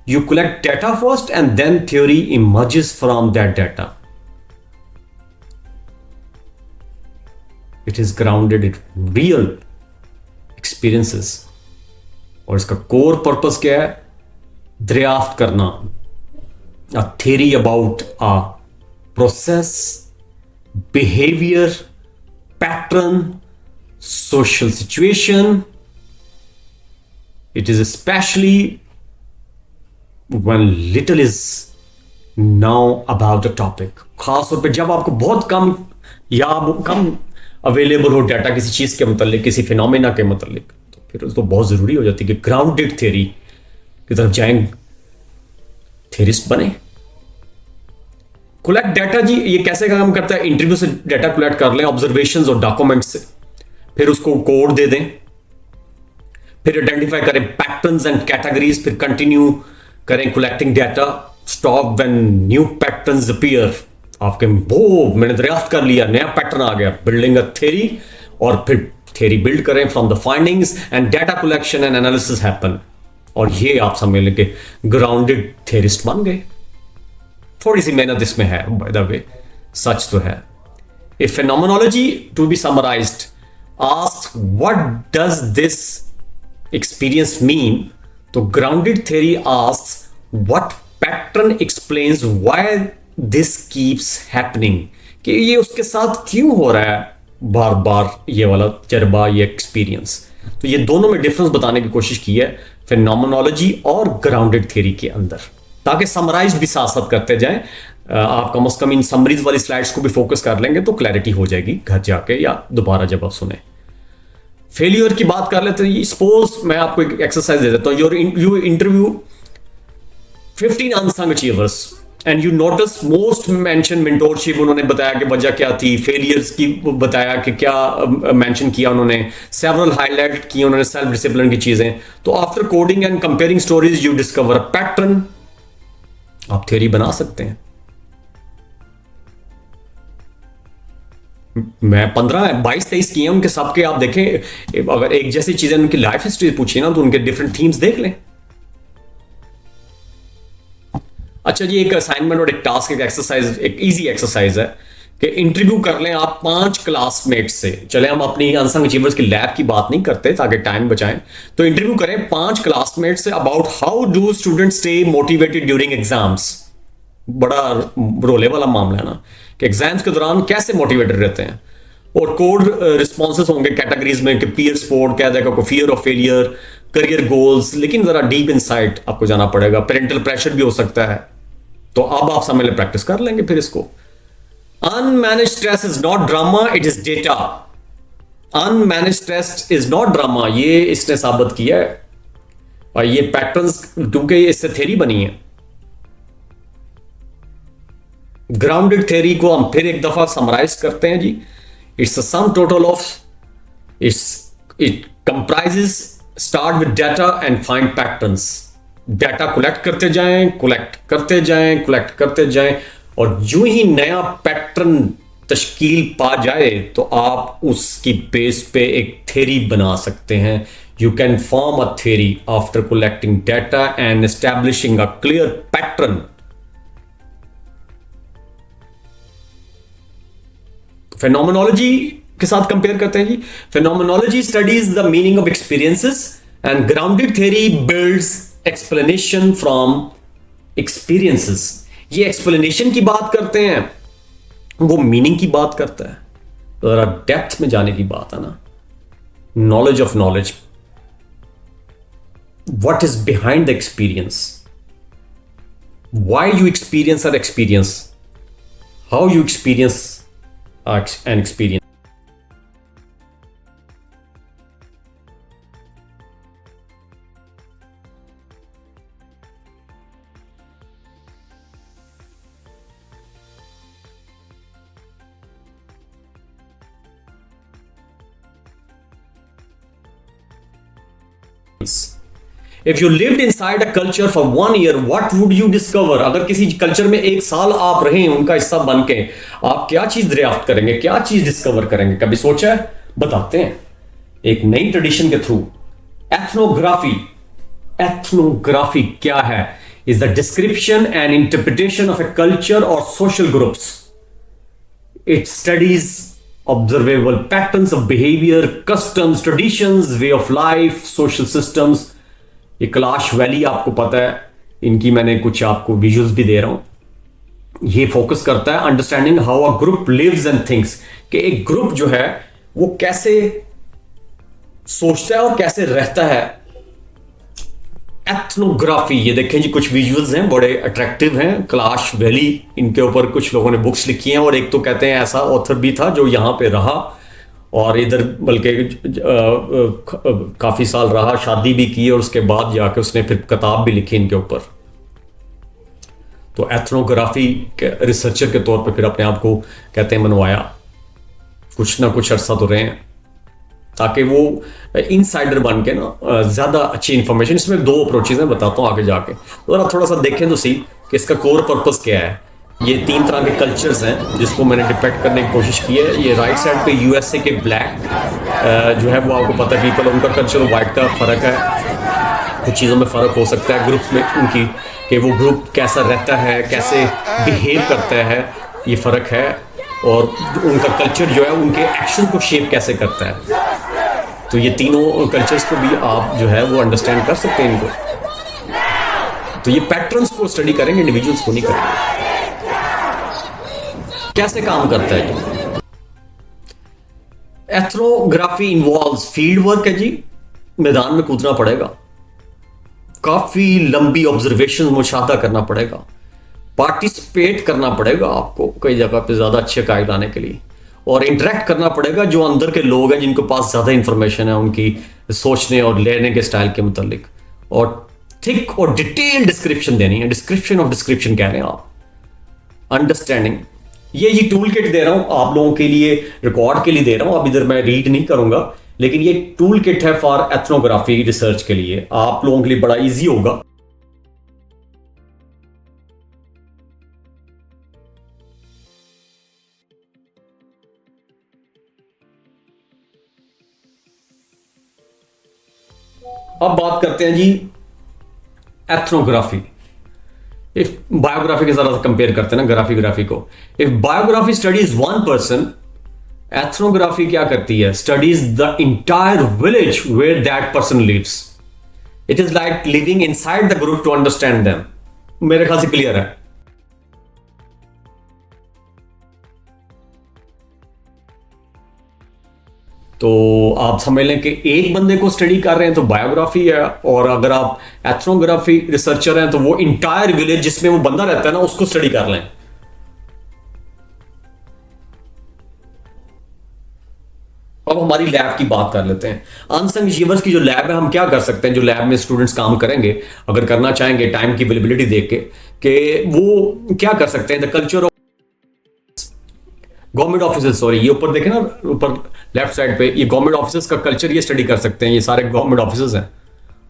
you collect data first and then theory emerges from that data. It is grounded in real experiences. और इसका कोर पर्पस क्या है, दरियाफ्त करना, a theory about a process, behavior, pattern, social situation. It is especially when little is now about a topic. खास तौर पे जब आपको बहुत कम या कम अवेलेबल हो डाटा किसी चीज के मतलब, किसी फिनोमेना के मतलब, तो फिर तो बहुत जरूरी हो जाती है कि ग्राउंडेड थ्योरी की तरफ जाएं, थ्योरिस्ट बने। कलेक्ट डाटा जी, ये कैसे काम करता है? इंटरव्यू से डाटा कलेक्ट कर लें, ऑब्जर्वेशंस और डॉक्यूमेंट्स से, फिर उसको कोड दे दें, फिर आइडेंटिफाई करें पैटर्न्स एंड कैटेगरीज, फिर कंटिन्यू करें collecting data, stop when new patterns appear. आपके वो मैंने दरियाफ्त कर लिया, नया पैटर्न आ गया, बिल्डिंग अ थ्योरी, और फिर थ्योरी बिल्ड करें from the findings and data collection and analysis happen. और ये आप समझ लें कि ग्राउंडेड थ्योरिस्ट बन गए। थोड़ी सी मेहनत इसमें है बाय द वे, सच तो है। A phenomenology to be summarized ask what does this experience mean, तो grounded theory asks what pattern explains why this keeps happening, कि ये उसके साथ क्यों हो रहा है बार बार ये वाला तजर्बा, ये एक्सपीरियंस। तो ये दोनों में डिफरेंस बताने की कोशिश की है फेनोमेनोलॉजी और ग्राउंडेड थ्योरी के अंदर, ताकि समराइज भी साथ साथ करते जाएं। आप कम से कम इन समरीज वाली स्लाइड्स को भी फोकस कर लेंगे तो क्लैरिटी हो जाएगी घर जाके या दोबारा जब आप सुने। फेलियर की बात कर लेते हैं। सपोज मैं आपको एक एक्सरसाइज दे देता हूं, you interview 15 unsung achievers and you notice most mention mentorship, उन्होंने बताया कि वजह क्या थी, फेलियर्स की बताया कि क्या मेंशन किया उन्होंने, सेवरल हाईलाइट की उन्होंने सेल्फ डिसिप्लिन की चीजें। तो after coding and comparing stories you discover a pattern, आप थ्योरी बना सकते हैं। मैं 15 22 23 किए उनके सबके, आप देखें अगर एक जैसी चीजें उनकी लाइफ हिस्ट्री पूछी ना तो उनके डिफरेंट थीम्स देख लें। अच्छा जी, एक असाइनमेंट और एक टास्क, एक एक्सरसाइज, एक इजी एक्सरसाइज है कि इंटरव्यू कर लें आप 5 क्लासमेट्स से। चले हम अपनी अनसंग अचीवर्स की लैब की बात नहीं करते ताकि टाइम बचाएं, तो इंटरव्यू करें 5 classmates say about how do students stay motivated during exams. बड़ा रोले वाला मामला है ना कि एग्जाम्स के दौरान कैसे मोटिवेटेड रहते हैं। और कोड रिस्पॉन्सेस होंगे कैटेगरीज में कि पीयर सपोर्ट, क्या जाएगा को fear of failure, career goals, लेकिन जरा डीप इनसाइट आपको जाना पड़ेगा। पेरेंटल प्रेशर भी हो सकता है, तो अब आप समझ ले प्रैक्टिस कर लेंगे फिर इसको। Unmanaged stress is not drama, it is data. Unmanaged stress is not drama, ये इसने साबित किया है, और ये पैटर्न्स क्योंकि इससे थ्योरी बनी है। ग्राउंडेड थ्योरी को हम फिर एक दफा समराइज करते हैं जी। It's a sum total of it comprises start with data and find patterns. Data collect करते जाएं, कलेक्ट करते जाएं, कलेक्ट करते जाएं, और जो ही नया पैटर्न तश्कील पा जाए तो आप उसकी बेस पे एक थ्योरी बना सकते हैं। You can form a theory after collecting data and establishing a clear pattern. Phenomenology के साथ कंपेयर करते हैं जी। Phenomenology studies the meaning of experiences and grounded theory builds explanation from experiences. ये एक्सप्लेनेशन की बात करते हैं, वो मीनिंग की बात करता है। जरा डेप्थ में जाने की बात है ना, knowledge of knowledge, what is behind the experience, why you experience are experience, how you experience an experience. If you lived inside a culture for 1 year, what would you discover? अगर किसी कल्चर में 1 साल आप रहे, उनका हिस्सा बन के, आप क्या चीज दरियाफ्त करेंगे, क्या चीज डिस्कवर करेंगे? कभी सोचा है? बताते हैं एक नई ट्रेडिशन के थ्रू। एथनोग्राफी। एथनोग्राफी क्या है? Is the description and interpretation of a culture और social groups. It studies observable patterns of behaviour, customs, traditions, way of life, social systems. ये कैलाश वैली आपको पता है इनकी मैंने कुछ आपको विजुअल्स भी दे रहा हूं। ये फोकस करता है understanding how a group lives and thinks, कि एक ग्रुप जो है वो कैसे सोचता है और कैसे रहता है। एथनोग्राफी, ये देखें जी कुछ विजुअल्स हैं, बड़े अट्रैक्टिव हैं। कैलाश वैली, इनके ऊपर कुछ लोगों ने बुक्स लिखी हैं, और एक तो कहते हैं ऐसा ऑथर भी था जो यहाँ पे रहा और इधर बल्कि काफी साल रहा, शादी भी की, और उसके बाद जाके उसने फिर किताब भी लिखी इनके ऊपर। तो एथनोग्राफी के रिसर्चर के तौर पे फिर अपने आप को कहते हैं मनवाया, कुछ ना कुछ अर्सा तो रहे हैं, ताकि वो इनसाइडर बन के ना ज्यादा अच्छी इंफॉर्मेशन। इसमें दो अप्रोचेज हैं, बताता हूँ आगे जाके। तो थोड़ा सा देखें तो सी कि इसका कोर पर्पस क्या है। ये 3 तरह के कल्चर्स हैं जिसको मैंने डिपेक्ट करने की कोशिश की है। ये राइट साइड पे यूएसए के ब्लैक जो है वो आपको पता है, पीपल, उनका कल्चर वाइट का फर्क है, कुछ चीज़ों में फ़र्क हो सकता है ग्रुप्स में उनकी, कि वो ग्रुप कैसा रहता है, कैसे बिहेव करता है, ये फ़र्क है। और उनका कल्चर जो है उनके एक्शन को शेप कैसे करता है। तो ये तीनों कल्चर्स को भी आप जो है वो अंडरस्टैंड कर सकते हैं इनको। तो ये पैटर्न्स को स्टडी करेंगे, इंडिविजुअल्स को नहीं करेंगे। कैसे काम करता है ये एथनोग्राफी? इन्वॉल्व्स फील्ड वर्क है जी, मैदान में कूदना पड़ेगा, काफी लंबी ऑब्जर्वेशन मुशाहदा करना पड़ेगा, पार्टिसिपेट करना पड़ेगा आपको कई जगह पे ज्यादा अच्छे कायद लाने के लिए, और इंटरेक्ट करना पड़ेगा जो अंदर के लोग हैं जिनके पास ज्यादा इंफॉर्मेशन है उनकी सोचने और लेने के स्टाइल के मुतालिक, और थिक और डिटेल डिस्क्रिप्शन देनी है। डिस्क्रिप्शन ऑफ डिस्क्रिप्शन कह रहे हैं आप, अंडरस्टैंडिंग। ये टूल किट दे रहा हूं आप लोगों के लिए, रिकॉर्ड के लिए दे रहा हूं, अब इधर मैं रीड नहीं करूंगा, लेकिन ये टूल किट है फॉर एथनोग्राफी रिसर्च के लिए, आप लोगों के लिए बड़ा इजी होगा। अब बात करते हैं जी एथनोग्राफी। इफ बायोग्राफी के साथ कंपेयर करते हैं ना ग्राफी को। If biography studies one person, ethnography क्या करती है? Studies the entire village where that person lives. It is like living inside the group to understand them. मेरे ख्याल से क्लियर है। तो आप समझ लें कि एक बंदे को स्टडी कर रहे हैं तो बायोग्राफी है, और अगर आप एथनोग्राफी रिसर्चर हैं तो वो इंटायर विलेज जिसमें वो बंदा रहता है ना उसको स्टडी कर लें। अब हमारी लैब की बात कर लेते हैं। अनसंग अचीवर्स की जो लैब है, हम क्या कर सकते हैं जो लैब में स्टूडेंट्स काम करेंगे, अगर करना चाहेंगे टाइम की अवेलेबिलिटी देख के, कि वो क्या कर सकते हैं। The culture of government office, sorry ये ऊपर देखें ना, ऊपर लेफ्ट साइड पे ये गवर्नमेंट ऑफिस का कल्चर ये स्टडी कर सकते हैं, ये सारे गवर्नमेंट ऑफिस हैं।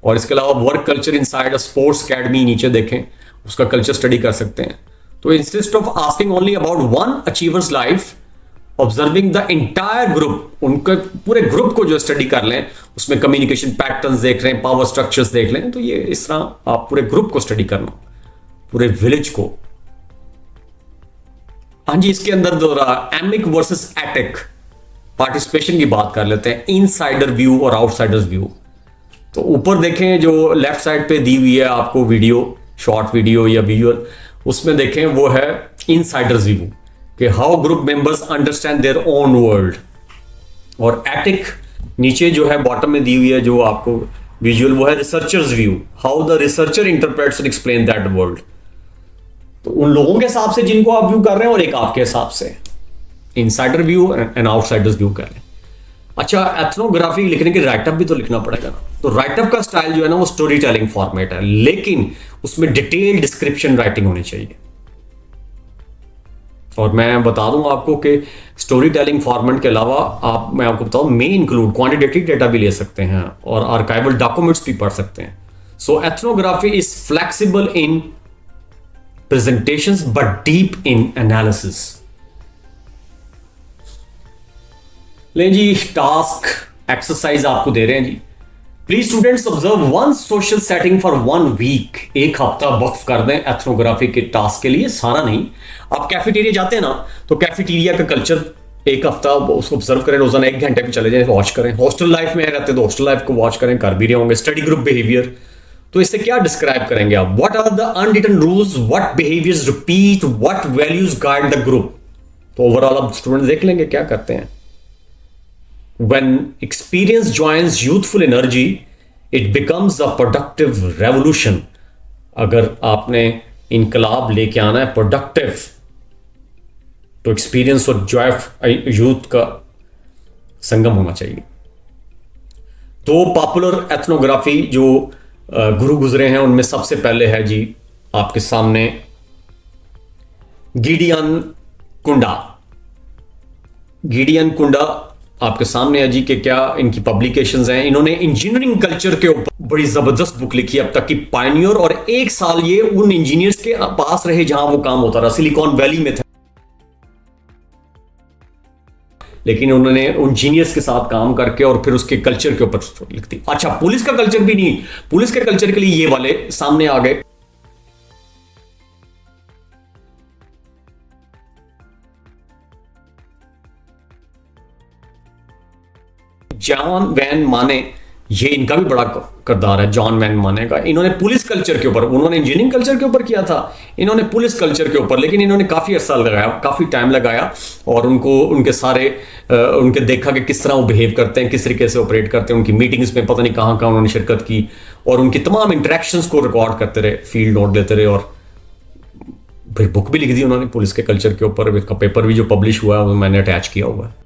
और इसके अलावा work culture inside a sports academy, नीचे देखें उसका कल्चर स्टडी कर सकते हैं। तो instead of asking only about one achievers life, observing the entire group, उनके पूरे ग्रुप को जो स्टडी कर लें, उसमें कम्युनिकेशन पैटर्न्स देख रहे हैं, पावर स्ट्रक्चर्स देख लें, तो ये इस तरह आप पूरे ग्रुप को स्टडी करना, पूरे विलेज को। हाँ जी, इसके अंदर दोहरा एमिक वर्सेस एटिक पार्टिसिपेशन की बात कर लेते हैं, इनसाइडर व्यू और आउटसाइडर्स व्यू। तो ऊपर देखें जो लेफ्ट साइड पे दी हुई है आपको वीडियो, शॉर्ट वीडियो या विजुअल, उसमें देखें वो है इनसाइडर्स व्यू, कि how group members understand their own world. और एटिक नीचे जो है बॉटम में दी हुई है जो आपको विजुअल, वो है researchers view, how the researcher interprets and explain that world. तो उन लोगों के हिसाब से जिनको आप व्यू कर रहे हैं, और एक आपके हिसाब से insider view and outsiders view कर रहे हैं। अच्छा, एथनोग्राफी लिखने के राइटअप भी तो लिखना पड़ेगा ना। तो राइटअप का स्टाइल जो है ना वो स्टोरी टेलिंग फॉर्मेट है, लेकिन उसमें डिटेल डिस्क्रिप्शन राइटिंग होनी चाहिए। और मैं बता दूं आपको कि स्टोरी टेलिंग फॉर्मेट के अलावा आप, मैं आपको बताऊं, मे इंक्लूड क्वांटिटेटिव डेटा भी ले सकते हैं और आर्काइवल डॉक्यूमेंट्स भी पढ़ सकते हैं। So ethnography is flexible in presentations but deep in analysis। ले जी, टास्क एक्सरसाइज आपको दे रहे हैं जी। Please students observe one social setting for 1 week. एक हफ्ता वक्फ कर दें एथनोग्राफी के टास्क के लिए, सारा नहीं। आप कैफेटेरिया जाते हैं ना, तो कैफेटेरिया का कल्चर एक हफ्ता उसको ऑब्जर्व करें, रोजाना 1 घंटे भी चले जाए, वॉच करें। हॉस्टल लाइफ में रहते हैं तो हॉस्टल लाइफ को वॉच करें, कर भी रहे होंगे। स्टडी ग्रुप बिहेवियर, तो इससे क्या डिस्क्राइब करेंगे आप? What are the unwritten rules, what behaviours repeat, what values guide the group? तो ओवरऑल आप स्टूडेंट देख लेंगे क्या करते हैं. When experience joins youthful energy, it becomes a productive revolution. अगर आपने इनकलाब लेके आना है प्रोडक्टिव, तो एक्सपीरियंस और जॉय यूथ का संगम होना चाहिए. तो पॉपुलर एथनोग्राफी जो गुरु गुजरे हैं उनमें सबसे पहले है जी आपके सामने गिडियन कुंडा. गिडियन कुंडा आपके सामने है जी कि क्या इनकी पब्लिकेशंस हैं. इन्होंने इंजीनियरिंग कल्चर के ऊपर बड़ी जबरदस्त बुक लिखी अब तक की, पायनियर. और एक साल ये उन इंजीनियर्स के पास रहे जहां वो काम होता रहा, सिलिकॉन वैली में थे, लेकिन उन्होंने इंजीनियर्स के साथ काम करके और फिर उसके कल्चर के ऊपर लिखती. अच्छा, पुलिस का कल्चर भी नहीं, पुलिस के कल्चर के लिए ये वाले सामने आ गए. जॉन वैन माने, ये इनका भी बड़ा किरदार है जॉन वैन माने का. इन्होंने पुलिस कल्चर के ऊपर, उन्होंने इंजीनियरिंग कल्चर के ऊपर किया था, इन्होंने पुलिस कल्चर के ऊपर, लेकिन इन्होंने काफ़ी अर्सा लगाया, काफ़ी टाइम लगाया और उनको उनके सारे उनके देखा कि किस तरह वो बिहेव करते हैं, किस तरीके से ऑपरेट करते हैं. उनकी मीटिंग्स में पता नहीं कहाँ कहाँ उन्होंने शिरकत की और उनकी तमाम इंटरेक्शंस को रिकॉर्ड करते रहे, फील्ड नोट लेते रहे और फिर बुक भी लिख दी उन्होंने पुलिस के कल्चर के ऊपर. इसका पेपर भी जो पब्लिश हुआ है वो मैंने अटैच किया हुआ है.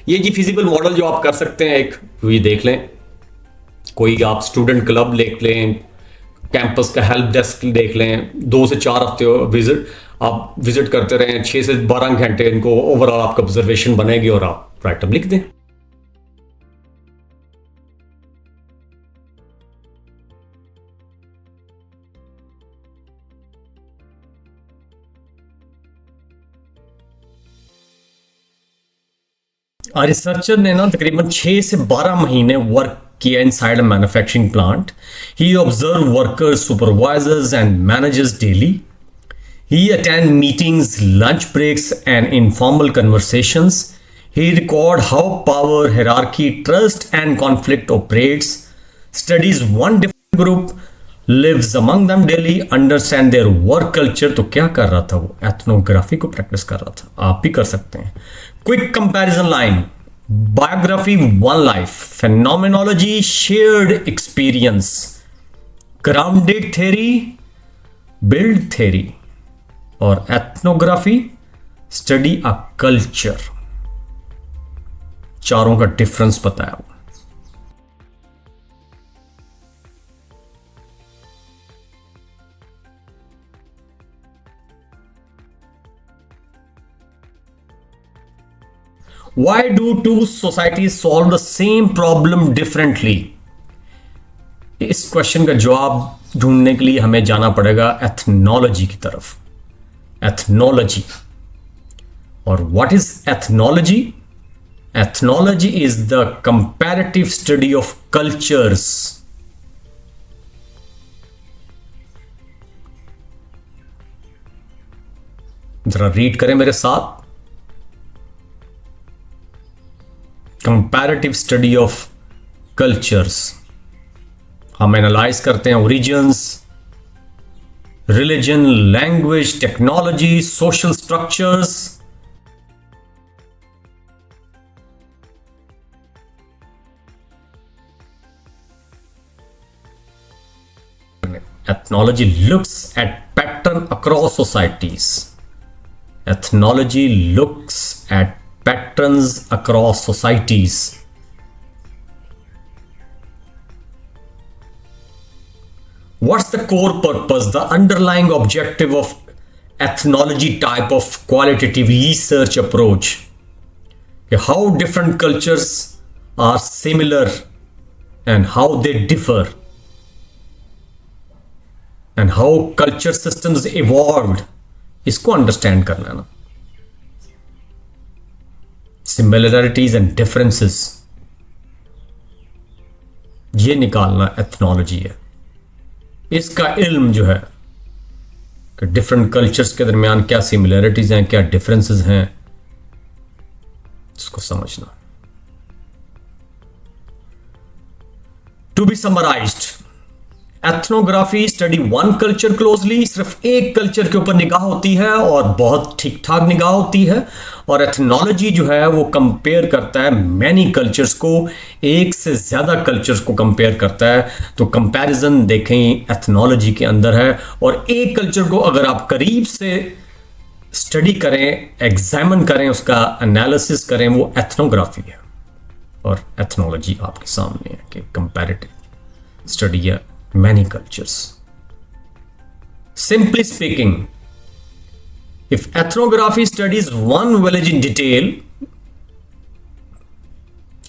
ये जी फिजिबल मॉडल जो आप कर सकते हैं, एक ये देख लें, कोई आप स्टूडेंट क्लब देख लें, कैंपस का हेल्प डेस्क देख लें, 2 से 4 हफ्ते आप विजिट करते रहें, 6 से 12 घंटे इनको ओवरऑल आपका ऑब्जर्वेशन बनेगी और आप राइटअप लिख दें. रिसर्चर ने ना तकरीबन 6 से 12 महीने वर्क किया inside a manufacturing plant. He observe workers, supervisors and managers daily. He attend meetings, lunch breaks, and informal conversations. He record how power, hierarchy, trust, and conflict operates. Studies one different group, lives among them daily, understand their work culture. तो क्या कर रहा था वो? एथनोग्राफी को प्रैक्टिस कर रहा था. आप भी कर सकते हैं. Quick comparison line. Biography, one life. Phenomenology, shared experience. Grounded theory, build theory. और एथनोग्राफी, स्टडी अ कल्चर. चारों का डिफरेंस बताया हुआ. Why do two societies solve the same problem differently? इस क्वेश्चन का जवाब ढूंढने के लिए हमें जाना पड़ेगा एथनोलॉजी की तरफ. Ethnology. Or what is ethnology? Ethnology is the comparative study of cultures. जरा रीड करें मेरे साथ. Comparative study of cultures. हम एनालाइज करते हैं origins, religion, language, technology, social structures. Ethnology looks at pattern across societies. Ethnology looks at patterns across societies. What's the core purpose, the underlying objective of ethnology type of qualitative research approach? How different cultures are similar and how they differ, and how culture systems evolved. इसको अंडरस्टैंड करना है ना. सिमिलरिटीज एंड डिफरेंसेस, ये निकालना एथनोलॉजी है। इसका इल्म जो है कि डिफरेंट कल्चर्स के दरमियान क्या सिमिलरिटीज हैं, क्या डिफरेंसेस हैं, इसको समझना। To be summarised, ethnography study one culture closely, सिर्फ एक कल्चर के ऊपर निगाह होती है और बहुत ठीक ठाक निगाह होती है। और एथनोलॉजी जो है वो कंपेयर करता है मैनी कल्चर्स को, एक से ज़्यादा कल्चर्स को कंपेयर करता है। तो कंपैरिजन देखें एथनोलॉजी के अंदर है। और एक कल्चर को अगर आप करीब से स्टडी करें, एग्जामिन करें, उसका एनालिसिस करें, वो एथनोग्राफी है। और एथनोलॉजी आपके सामने है कि कंपैरेटिव स्टडी है many cultures. Simply speaking, if ethnography studies one village in detail,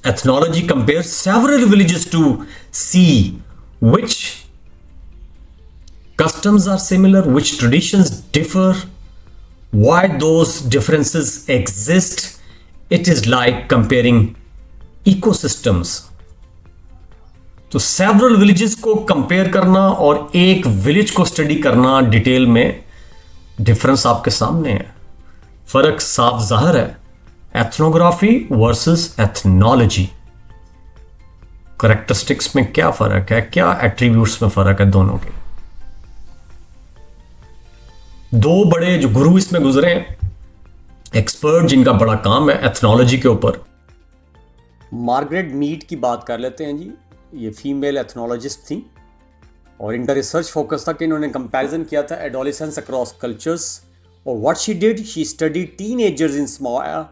ethnology compares several villages to see which customs are similar, which traditions differ, why those differences exist. It is like comparing ecosystems. तो सेवरल विलेजेस को कंपेयर करना और एक विलेज को स्टडी करना डिटेल में, डिफरेंस आपके सामने है, फर्क साफ जाहिर है। एथनोग्राफी वर्सेस एथनोलॉजी, करैक्टरिस्टिक्स में क्या फर्क है, क्या एट्रीब्यूट्स में फर्क है दोनों के। दो बड़े जो गुरु इसमें गुजरे हैं, एक्सपर्ट जिनका बड़ा काम है एथनोलॉजी के ऊपर। मार्गरेट मीड की बात कर लेते हैं जी। ये फीमेल एथनोलॉजिस्ट थी और इनका रिसर्च फोकस था कि इन्होंने कंपैरिजन किया था एडोलेसेंस अक्रॉस कल्चर्स। और what she did, she studied teenagers in Samoa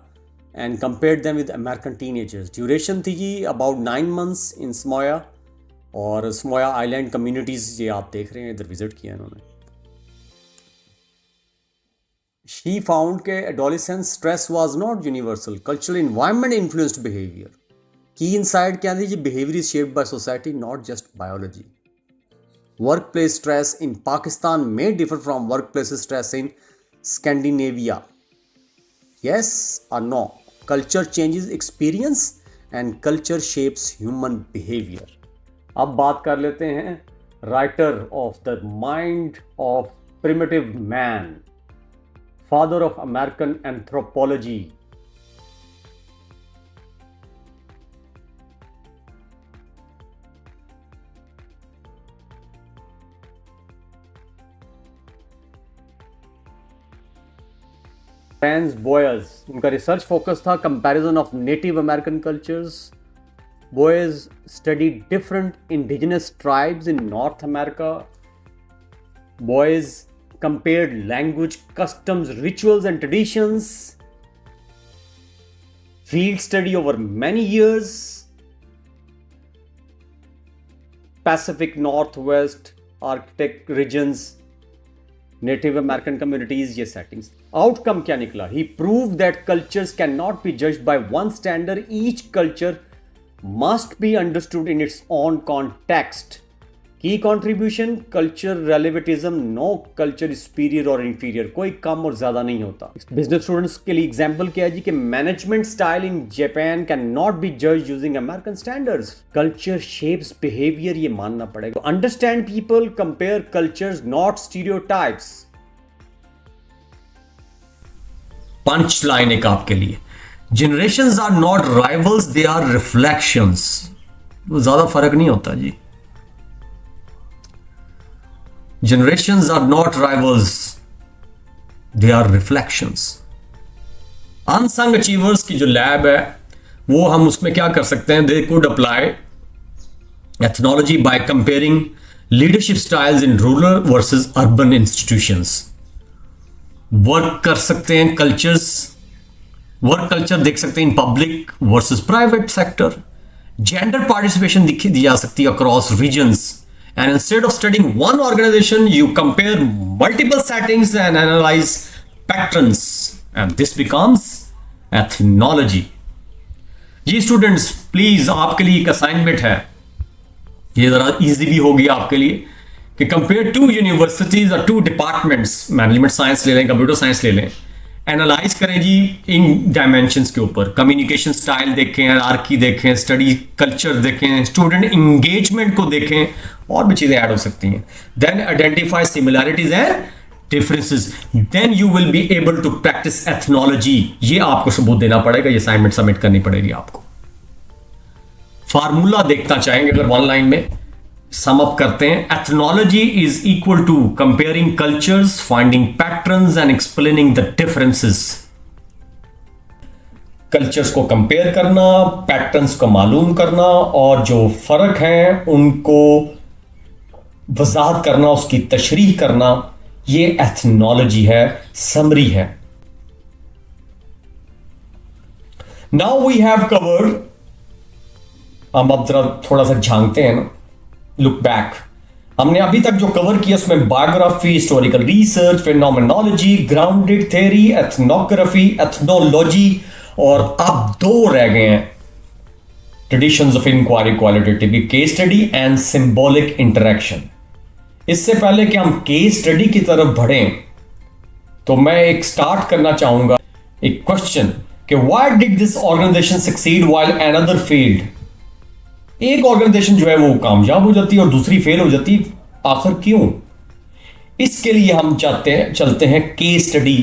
and compared them with American teenagers. Duration थी जी अबाउट 9 months इन स्मोया। और स्मोया आइलैंड कम्युनिटीज़ ये आप देख रहे हैं, इधर विजिट किया इन्होंने। शी फाउंड के adolescence stress was not universal, cultural environment influenced behaviour. Key insight क्या थी जी, behaviour is shaped by society not just biology. Work place stress in Pakistan may differ from work place stress in Scandinavia. Yes और no, culture changes experience and culture shapes human behaviour. अब बात कर लेते हैं writer of the mind of primitive man, father of American anthropology, France boys. उनका रिसर्च फोकस था comparison of native American cultures. Boas studied different indigenous tribes in North America. Boas compared language, customs, rituals and traditions. Field study over many years. Pacific Northwest, Arctic regions, Native American communities, ये settings. Outcome क्या निकला? He proved that cultures cannot be judged by one standard. Each culture must be understood in its own context. Key contribution, culture relativism, no culture superior और इंफीरियर, कोई कम और ज्यादा नहीं होता। बिजनेस स्टूडेंट्स के लिए एग्जांपल क्या है जी कि management style in Japan can not be जज using American standards. Culture shapes behaviour, ये मानना पड़ेगा। Understand people, compare cultures, not stereotypes. Punch line एक आपके लिए, generations are not rivals, they are reflections. ज्यादा फर्क नहीं होता जी। Generations are not rivals, they are reflections. Unsung achievers की जो लैब है वो हम उसमें क्या कर सकते हैं, they could apply ethnology by comparing leadership styles in rural versus urban institutions. Work कर सकते हैं कल्चर्स, वर्क कल्चर देख सकते हैं in public versus private sector. Gender participation दी जा सकती है across regions. And instead of studying one organization, you compare multiple settings and analyze patterns. And this becomes ethnology. जी स्टूडेंट्स, प्लीज आपके लिए एक असाइनमेंट है, ये जरा इजी भी होगी आपके लिए, कि कंपेयर टू यूनिवर्सिटीज और टू डिपार्टमेंट्स, मैनेजमेंट साइंस ले लें, कंप्यूटर साइंस ले लें, एनालाइज करें जी इन डायमेंशंस के ऊपर, कम्युनिकेशन स्टाइल देखें, हायरार्की देखें, स्टडी कल्चर देखें, स्टूडेंट इंगेजमेंट को देखें, और भी चीजें ऐड हो सकती हैं। Then identify similarities and differences, then you will be able to practise ethnology. ये आपको सबूत देना पड़ेगा, ये असाइनमेंट सबमिट करनी पड़ेगी आपको। फार्मूला देखना चाहेंगे अगर वन लाइन में सम अप करते हैं, ethnology is equal to comparing cultures, finding patterns and explaining the differences. Cultures को कंपेयर करना, पैटर्न्स को मालूम करना, और जो फर्क हैं उनको वजाहत करना, उसकी तशरीह करना, ये एथनोलॉजी है, समरी है। नाउ वी हैव कवर्ड, हम अब जरा थोड़ा सा झांकते हैं ना, लुक बैक। हमने अभी तक जो कवर किया उसमें biography, historical research, phenomenology, grounded theory, ethnography, ethnology, और अब दो रह गए हैं, traditions of inquiry, qualitative case study and symbolic interaction. इससे पहले कि हम केस स्टडी की तरफ बढ़ें तो मैं एक स्टार्ट करना चाहूंगा एक क्वेश्चन कि why did this organisation succeed while another failed. एक ऑर्गेनाइजेशन जो है वो कामयाब हो जाती है और दूसरी फेल हो जाती है, आखिर क्यों? इसके लिए हम चलते हैं case study,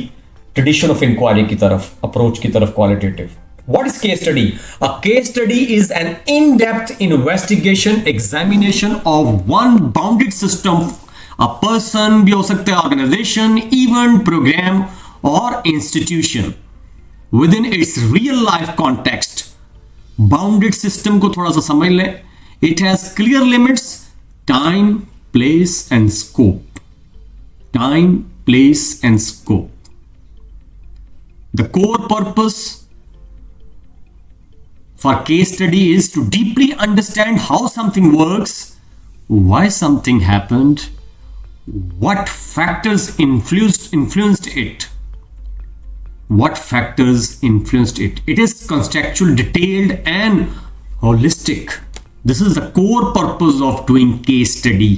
tradition of inquiry की तरफ, अप्रोच की तरफ, qualitative. What is case study? A case study is an in-depth investigation, examination of one bounded system, a person भी हो सकता है, organization, event, program or institution within its real life context. Bounded system को थोड़ा सा समझ लें. It has clear limits, time, place and scope. Time, place and scope. The core purpose for case study is to deeply understand how something works, why something happened, what factors influenced it. What factors influenced it. It is contextual, detailed and holistic. This is the core purpose of doing case study.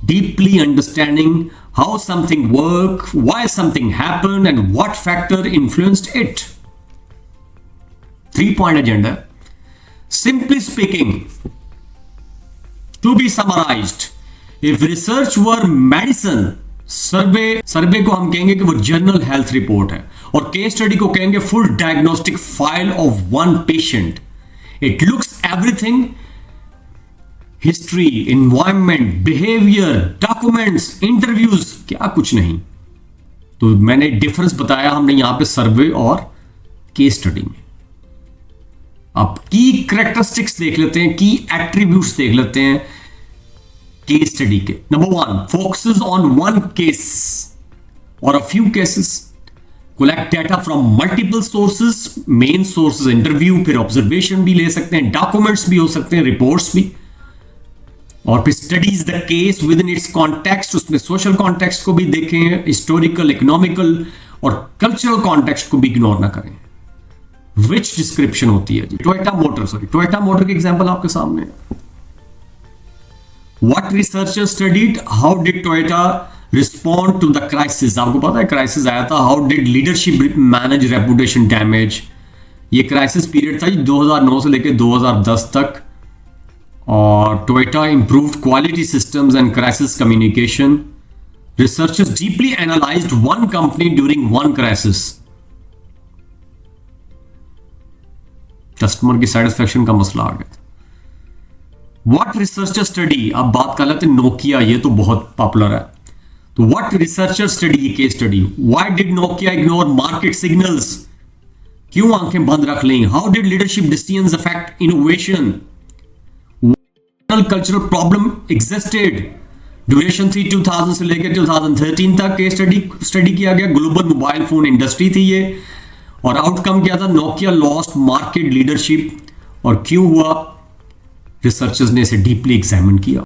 Deeply understanding how something worked, why something happened and what factor influenced it. 3-point agenda. Simply speaking, to be summarized, if research were medicine, सर्वे को हम कहेंगे कि वो जनरल हेल्थ रिपोर्ट है, और केस स्टडी को कहेंगे full diagnostic file of one patient. It looks everything, history, environment, behaviour, documents, interviews, क्या कुछ नहीं. तो मैंने डिफरेंस बताया हमने यहां पे सर्वे और केस स्टडी में. अब की कैरेक्टरिस्टिक्स देख लेते हैं, की एट्रीब्यूट्स देख लेते हैं केस स्टडी के. Number 1, focuses on one case और a few cases. Collect data from multiple sources. Main sources interview, फिर ऑब्जर्वेशन भी ले सकते हैं, डॉक्यूमेंट्स भी हो सकते हैं, रिपोर्ट्स भी. और फिर studies the case within its context. उसमें सोशल कॉन्टेक्स्ट को भी देखें, हिस्टोरिकल, इकोनॉमिकल और कल्चरल कॉन्टेक्स्ट को भी इग्नोर ना करें. विच डिस्क्रिप्शन होती है जी. टोयोटा मोटर के एग्जांपल आपके सामने. What researchers studied, how did Toyota respond to the crisis. आपको पता है क्राइसिस आया था. हाउ डिड लीडरशिप मैनेज रेपुटेशन डैमेज. ये क्राइसिस पीरियड था 2009 से लेकर 2010 तक. और Toyota improved quality systems and crisis communication. Researchers deeply analysed one company during one crisis. Customer की सेटिस्फेक्शन का मसला आ गया. व्हाट रिसर्चर स्टडी, अब बात कर लेते हैं नोकिया, ये तो बहुत पॉपुलर है. तो व्हाट रिसर्चर स्टडी, ये case study. Why did Nokia ignore market signals, क्यों आंखें बंद रख लें. हाउ डिड leadership decisions affect innovation. Cultural problem existed. Duration थी 2000 से लेकर 2013 तक केस स्टडी किया गया. ग्लोबल मोबाइल फोन इंडस्ट्री थी ये. और आउटकम क्या था, नोकिया लॉस्ट मार्केट लीडरशिप. और क्यों हुआ, रिसर्चर्स ने इसे डीपली एग्जामिन किया.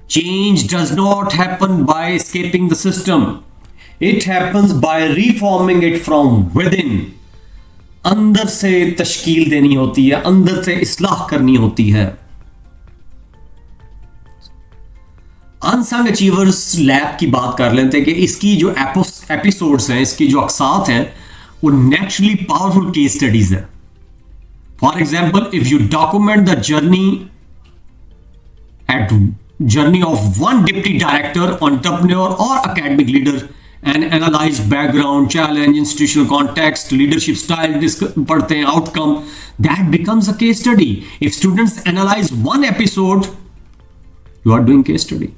Change does not happen by escaping the system. It happens by reforming it from within. अंदर से तश्कील देनी होती है, अंदर से इस्लाह करनी होती है। अनसंग अचीवर्स लैब की बात कर लेते हैं कि इसकी जो एपिसोड्स हैं, इसकी जो अक्सात हैं, वो नेचुरली पावरफुल केस स्टडीज है। For example, if you document the journey of one deputy director, entrepreneur or academic leader and analyze background, challenge, institutional context, leadership style, पढ़ते हैं outcome, that becomes a case study. If students analyze one episode, you are doing case study.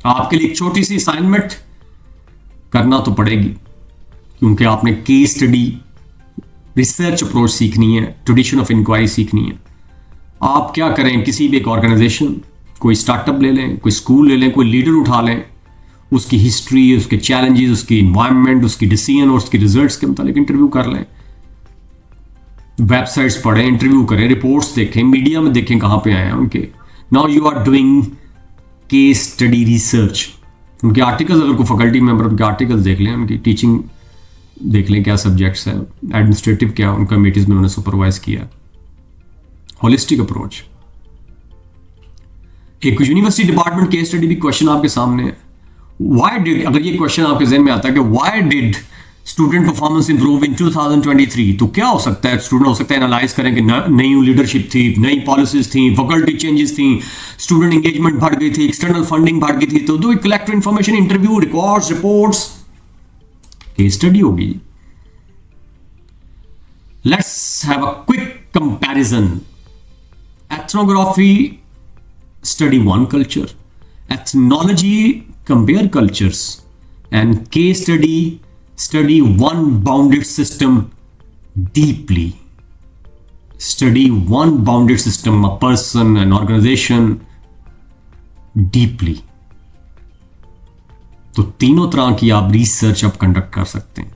आपके लिए एक छोटी सी असाइनमेंट करना तो पड़ेगी, क्योंकि आपने केस स्टडी, रिसर्च अप्रोच सीखनी है, ट्रेडिशन ऑफ इंक्वायरी सीखनी है। आप क्या करें, किसी भी एक ऑर्गेनाइजेशन, कोई स्टार्टअप ले लें, कोई स्कूल ले लें, कोई लीडर उठा लें, उसकी हिस्ट्री, उसके चैलेंजेस, उसकी इन्वायरमेंट, उसकी डिसीजन और उसके रिजल्ट्स के मुताबिक इंटरव्यू कर लें, वेबसाइट्स पढ़ें, इंटरव्यू करें, रिपोर्ट्स देखें, मीडिया में देखें कहाँ पे आए हैं उनके। Now you are doing case study research. उनके आर्टिकल्स, अगर कोई फैकल्टी मेंबर उनके आर्टिकल्स देख लें, उनकी टीचिंग देख लें, क्या सब्जेक्ट्स हैं, एडमिनिस्ट्रेटिव क्या उनका मीटिंग्स में उन्होंने सुपरवाइज किया। Holistic approach. एक यूनिवर्सिटी डिपार्टमेंट केस स्टडी भी क्वेश्चन आपके सामने है। व्हाई डिड, अगर ये क्वेश्चन आपके जहन में आता है कि why did student performance improve in 2023, तो क्या हो सकता है? स्टूडेंट हो सकता है एनालाइज करें कि नई लीडरशिप थी, नई पॉलिसीज थी, फैकल्टी चेंजेस थी, स्टूडेंट एंगेजमेंट बढ़ गई थी, एक्सटर्नल फंडिंग बढ़ गई थी। तो दो collect information, interview, records, reports, case study होगी। Let's have a quick comparison. Ethnography, study one culture. Ethnology, compare cultures. And case study one bounded system deeply. Study one bounded system, a person, an organization, deeply. तो तीनों तरह की आप रिसर्च आप कंडक्ट कर सकते हैं।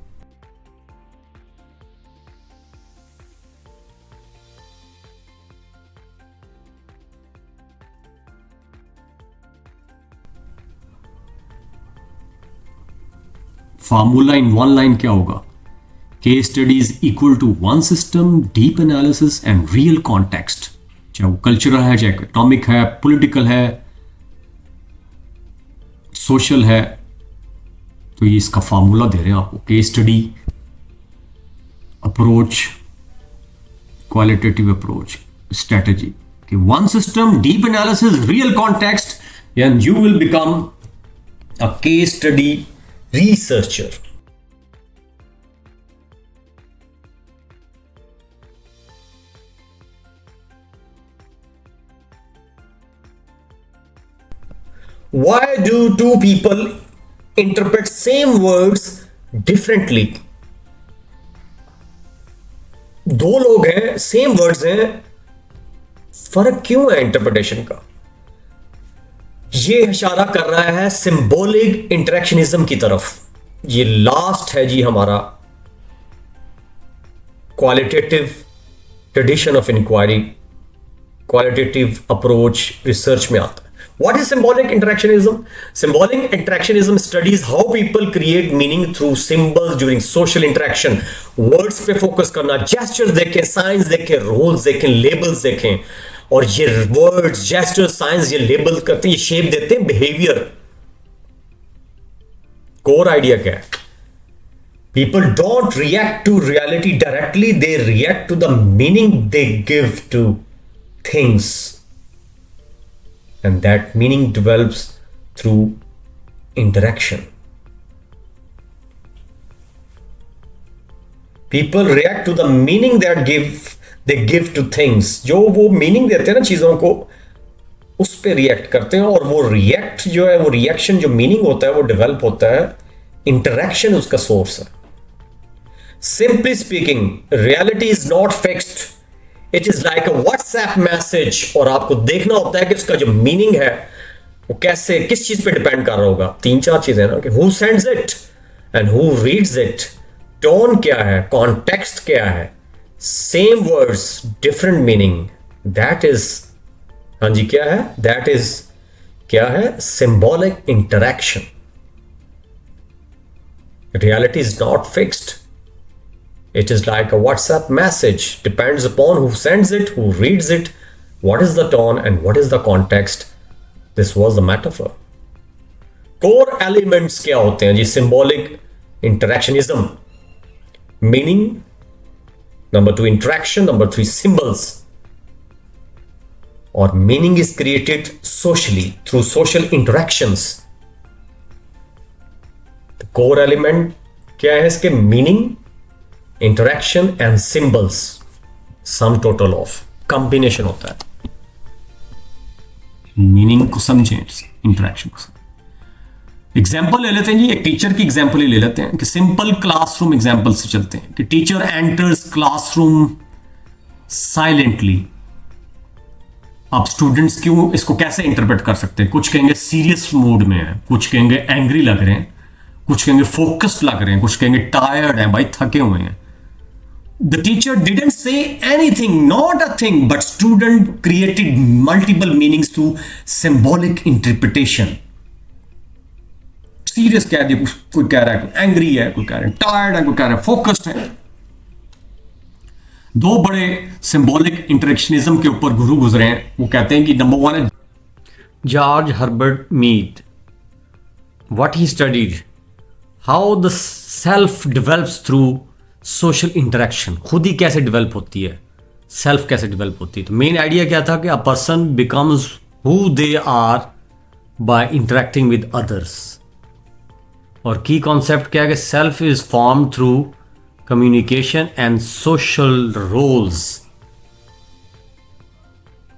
फार्मूला इन वन लाइन क्या होगा? Case study is equal to one system, deep analysis and real context. चाहे वो कल्चरल है, चाहे इकोनॉमिक है, पॉलिटिकल है, सोशल है, तो ये इसका फार्मूला दे रहे हैं आपको। Case study approach, qualitative approach, strategy कि one system, deep analysis, real context, and you will become a case study researcher. Why do two people interpret same words differently? दो लोग हैं, सेम वर्ड्स हैं, फर्क क्यों है इंटरप्रिटेशन का? ये इशारा कर रहा है सिंबॉलिक इंटरेक्शनिज्म की तरफ। ये लास्ट है जी हमारा qualitative tradition of inquiry, qualitative approach research में आता है। What is symbolic interactionism? Symbolic interactionism studies how people create meaning through symbols during social interaction. Words पे फोकस करना, जेस्चर्स देखें, साइंस देखें, रोल्स देखें, लेबल्स देखें, और ये वर्ड्स, जेस्चर्स, साइंस ये लेबल करते हैं, ये शेप देते हैं बिहेवियर। कोर आइडिया क्या है? People don't react to reality directly, they react to the meaning they give to things, and that meaning develops through interaction. People react to the meaning that they give to things. जो वो मीनिंग देते हैं ना चीजों को, उस पे रिएक्ट करते हैं, और वो रिएक्ट जो है, वो रिएक्शन जो मीनिंग होता है वो डेवलप होता है, इंटरेक्शन उसका सोर्स है। Simply speaking, reality is not fixed, it is like a WhatsApp message, और आपको देखना होता है कि उसका जो मीनिंग है वो कैसे, किस चीज पे डिपेंड कर रहा होगा। तीन चार चीजें ना, कि who sends it and who reads it, tone क्या है, कॉन्टेक्स्ट क्या है, same words different meaning, that is, हाँ जी क्या है, दैट इज क्या है, symbolic interaction. Reality is not fixed, It is like a WhatsApp message, depends upon who sends it, who reads it, what is the tone and what is the context. This was the metaphor. Core elements क्या होते हैं जी? Symbolic interactionism, meaning, number 2 interaction, number 3 symbols. Or meaning is created socially through social interactions. The core element क्या है इसके? Meaning, interaction and symbols, sum total of combination होता है. मीनिंग को समझें, इंटरेक्शन को. एग्जाम्पल ले लेते हैं जी, एक टीचर की एग्जाम्पल ही ले लेते हैं कि सिंपल क्लासरूम एग्जाम्पल से चलते हैं कि टीचर एंटर्स क्लासरूम साइलेंटली. आप स्टूडेंट्स क्यों इसको कैसे इंटरप्रेट कर सकते हैं? कुछ कहेंगे सीरियस मूड में है, कुछ कहेंगे एंग्री लग रहे हैं, कुछ कहेंगे फोकस्ड लग रहे हैं, कुछ कहेंगे टायर्ड हैं, भाई थके हुए हैं. The teacher didn't say anything, not a thing, but student created multiple meanings through symbolic interpretation. Serious कह दिया, कोई कह रहा है कोई एंग्री है, कोई कह रहा है टायर्ड है, कोई कह रहा है फोकस्ड है. दो बड़े सिंबॉलिक इंटरेक्शनिज्म के ऊपर गुरु गुजरे हैं. वो कहते हैं कि नंबर 1 है George Herbert Mead. What he studied, how the self develops through social interaction. खुद ही कैसे डेवलप होती है, सेल्फ कैसे डेवलप होती है. तो मेन आइडिया क्या था कि a person becomes who they are by interacting with others. और की कॉन्सेप्ट क्या है कि self is form through communication and social roles.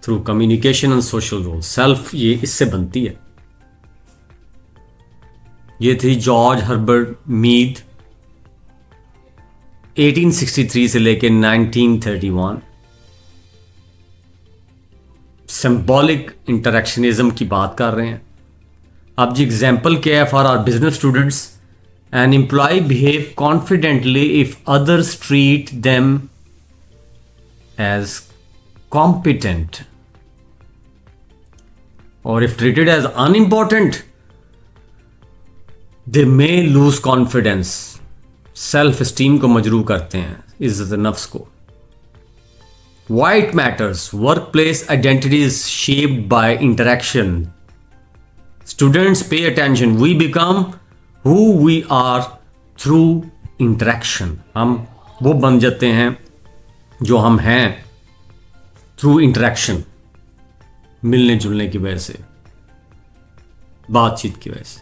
Through communication and social roles self ये इससे बनती है. ये थी जॉर्ज हर्बर्ट मीड 1863 से लेकर 1931. सिंबॉलिक इंटरेक्शनिज्म की बात कर रहे हैं. अब जी एग्जाम्पल क्या है? For our business students, an employ behave confidently if others treat them as competent, और if treated as unimportant they may lose confidence. Self esteem को मजरू करते हैं, इज्जत नफ्स को. Why it matters, work place identity is shaped by interaction. Students pay attention, we become who we are through interaction. हम वो बन जाते हैं जो हम हैं थ्रू इंटरेक्शन, मिलने जुलने की वजह से, बातचीत की वजह से.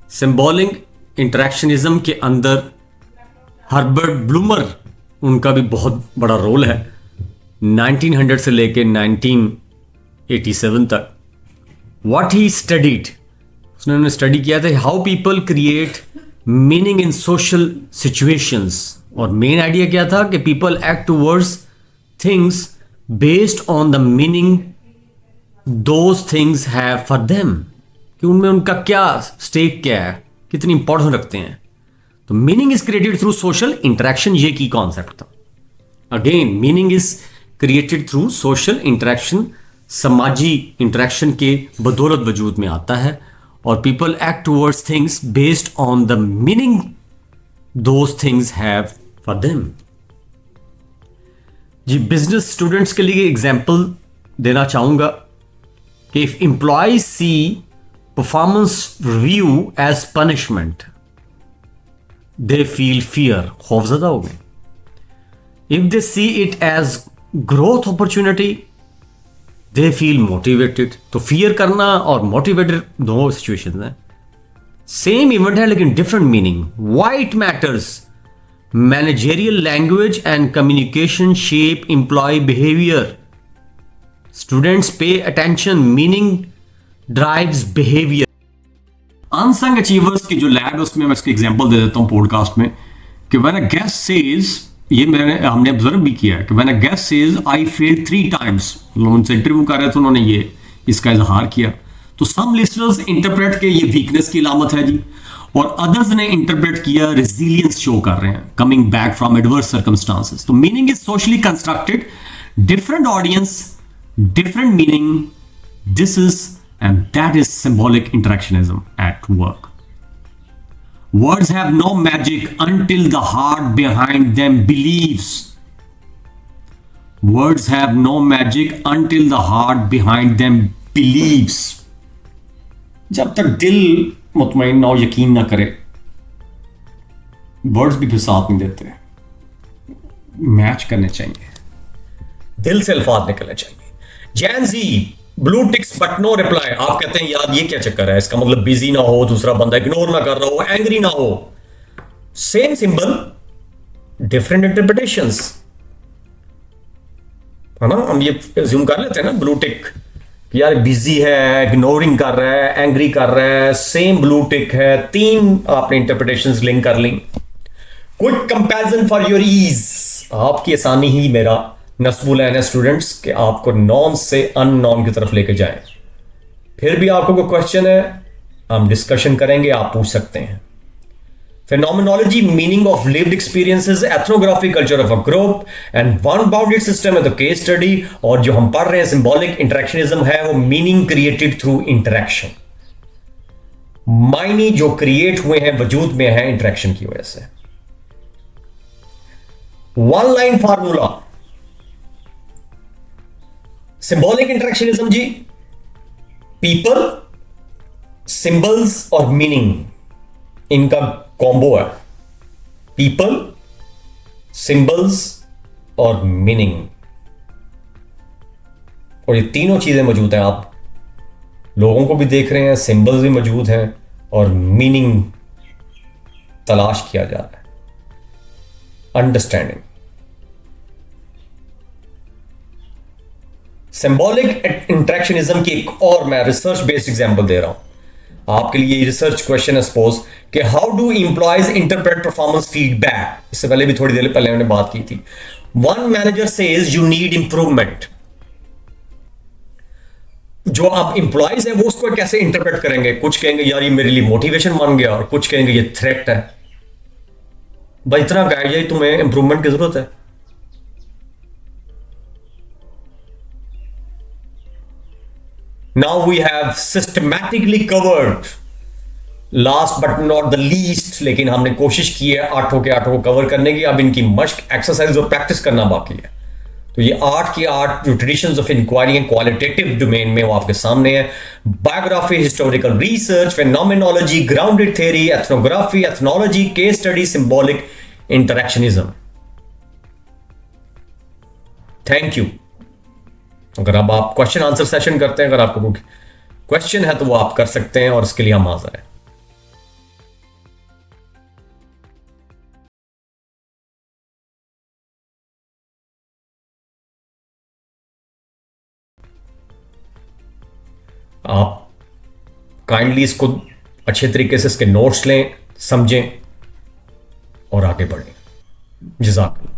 सिंबॉलिक इंटरेक्शनिज्म के अंदर हर्बर्ट ब्लूमर, उनका भी बहुत बड़ा रोल है. 1900 से लेकर 1987 तक. व्हाट ही स्टडीड, उन्होंने स्टडी किया था how people create meaning in social situations. और मेन आइडिया क्या था कि people act towards things based on the meaning those things have for them. कि उनमें उनका क्या स्टेक क्या है, कितनी इंपॉर्टेंस रखते हैं. तो meaning is created through social interaction, ये की कॉन्सेप्ट था. Again meaning is created through social interaction, समाजी इंटरेक्शन के बदौलत वजूद में आता है. और people act towards things based on the meaning those things have for them. जी बिजनेस स्टूडेंट्स के लिए एग्जाम्पल देना चाहूंगा कि if employees see performance review as punishment, they feel fear, खौफजदा हो गए. If they see it as growth opportunity, they feel motivated. तो फियर करना और मोटिवेटेड दो सिचुएशन है, सेम इवेंट है लेकिन different meaning. Why it matters, managerial language and communication shape employ behaviour. Students pay attention, meaning drives behaviour. Unsung achievers की जो लैब है उसमें मैं इसके एग्जांपल दे देता हूं पॉडकास्ट में कि व्हेन अ गेस्ट सेज, ये हमने ऑब्जर्व भी किया है कि when a guest says I failed 3 times, उनसे इंटरव्यू कर रहे थे, उन्होंने ये इसका इजहार किया. तो सम लिसनर्स इंटरप्रेट के ये वीकनेस की अलामत है जी, और अदर्स ने इंटरप्रेट किया रेजिलियंस शो कर रहे हैं, coming back from adverse circumstances. तो meaning is socially constructed, different audience, different meaning. This is and that is symbolic interactionism at work. Words have no magic until the heart behind them believes. Words have no magic until the heart behind them believes. जब तक दिल मुतमईन ना हो, यकीन ना करे, वर्ड्स भी फिर साथ नहीं देते। मैच करने चाहिए, दिल से अल्फाज निकलने चाहिए। Gen Z blue ticks but no reply. आप कहते हैं यार ये क्या चक्कर है, इसका मतलब बिजी ना हो, दूसरा बंदा इग्नोर ना कर रहा हो, एंग्री ना हो। सेम सिंबल, डिफरेंट इंटरप्रिटेशंस, है ना। हम ये ज्यूम कर लेते हैं ना ब्लू टिक, यार बिजी है, इग्नोरिंग कर रहा है, एंग्री कर रहा है, सेम ब्लू टिक है, तीन आपने इंटरप्रिटेशंस लिंक कर ली। Quick comparison for your ease, आपकी आसानी ही मेरा नस्बुल है स्टूडेंट्स कि आपको नॉन से अननॉन की तरफ लेके जाएं। फिर भी आपको कोई क्वेश्चन है, हम डिस्कशन करेंगे, आप पूछ सकते हैं। Phenomenology, meaning of lived experiences, ethnography, culture of a group, and one bounded system है तो case study, और जो हम पढ़ रहे हैं symbolic interactionism है वो meaning created through interaction। मायने जो क्रिएट हुए हैं वजूद में है इंटरेक्शन की वजह से। One line formula symbolic interactionism जी, पीपल, सिंबल्स और मीनिंग, इनका कॉम्बो है। पीपल, सिंबल्स और मीनिंग, और ये तीनों चीजें मौजूद हैं। आप लोगों को भी देख रहे हैं, सिंबल्स भी मौजूद हैं और मीनिंग तलाश किया जा रहा है। अंडरस्टैंडिंग सिंबॉलिक इंटरेक्शनिज्म की एक और मैं रिसर्च बेस्ड एग्जांपल दे रहा हूं आपके लिए। रिसर्च क्वेश्चन है सपोज कि how do employees interpret performance feedback. इससे पहले भी थोड़ी देर पहले हमने बात की थी। One manager says you need improvement. जो आप इंप्लॉयज हैं वो उसको कैसे इंटरप्रेट करेंगे? कुछ कहेंगे यार ये मेरे लिए मोटिवेशन बन गया, और कुछ कहेंगे ये थ्रेट है। भाई इतना गाइड है, तुम्हें इंप्रूवमेंट की जरूरत है। Now we have systematically covered, last but not the least, लेकिन हमने कोशिश की है आठों के आठों को कवर करने की। अब इनकी मश्क, एक्सरसाइज और प्रैक्टिस करना बाकी है। तो ये 8 की 8 जो traditions of inquiry and qualitative domain में वो आपके सामने है। Biography, historical research, phenomenology, grounded theory, ethnography, ethnology, case study, symbolic interactionism. Thank you. अगर अब आप क्वेश्चन आंसर सेशन करते हैं, अगर आपको कोई क्वेश्चन है तो वो आप कर सकते हैं, और इसके लिए हम हाजिर हैं। आप काइंडली इसको अच्छे तरीके से इसके नोट्स लें, समझें और आगे बढ़ें। जज़ाकल्लाह।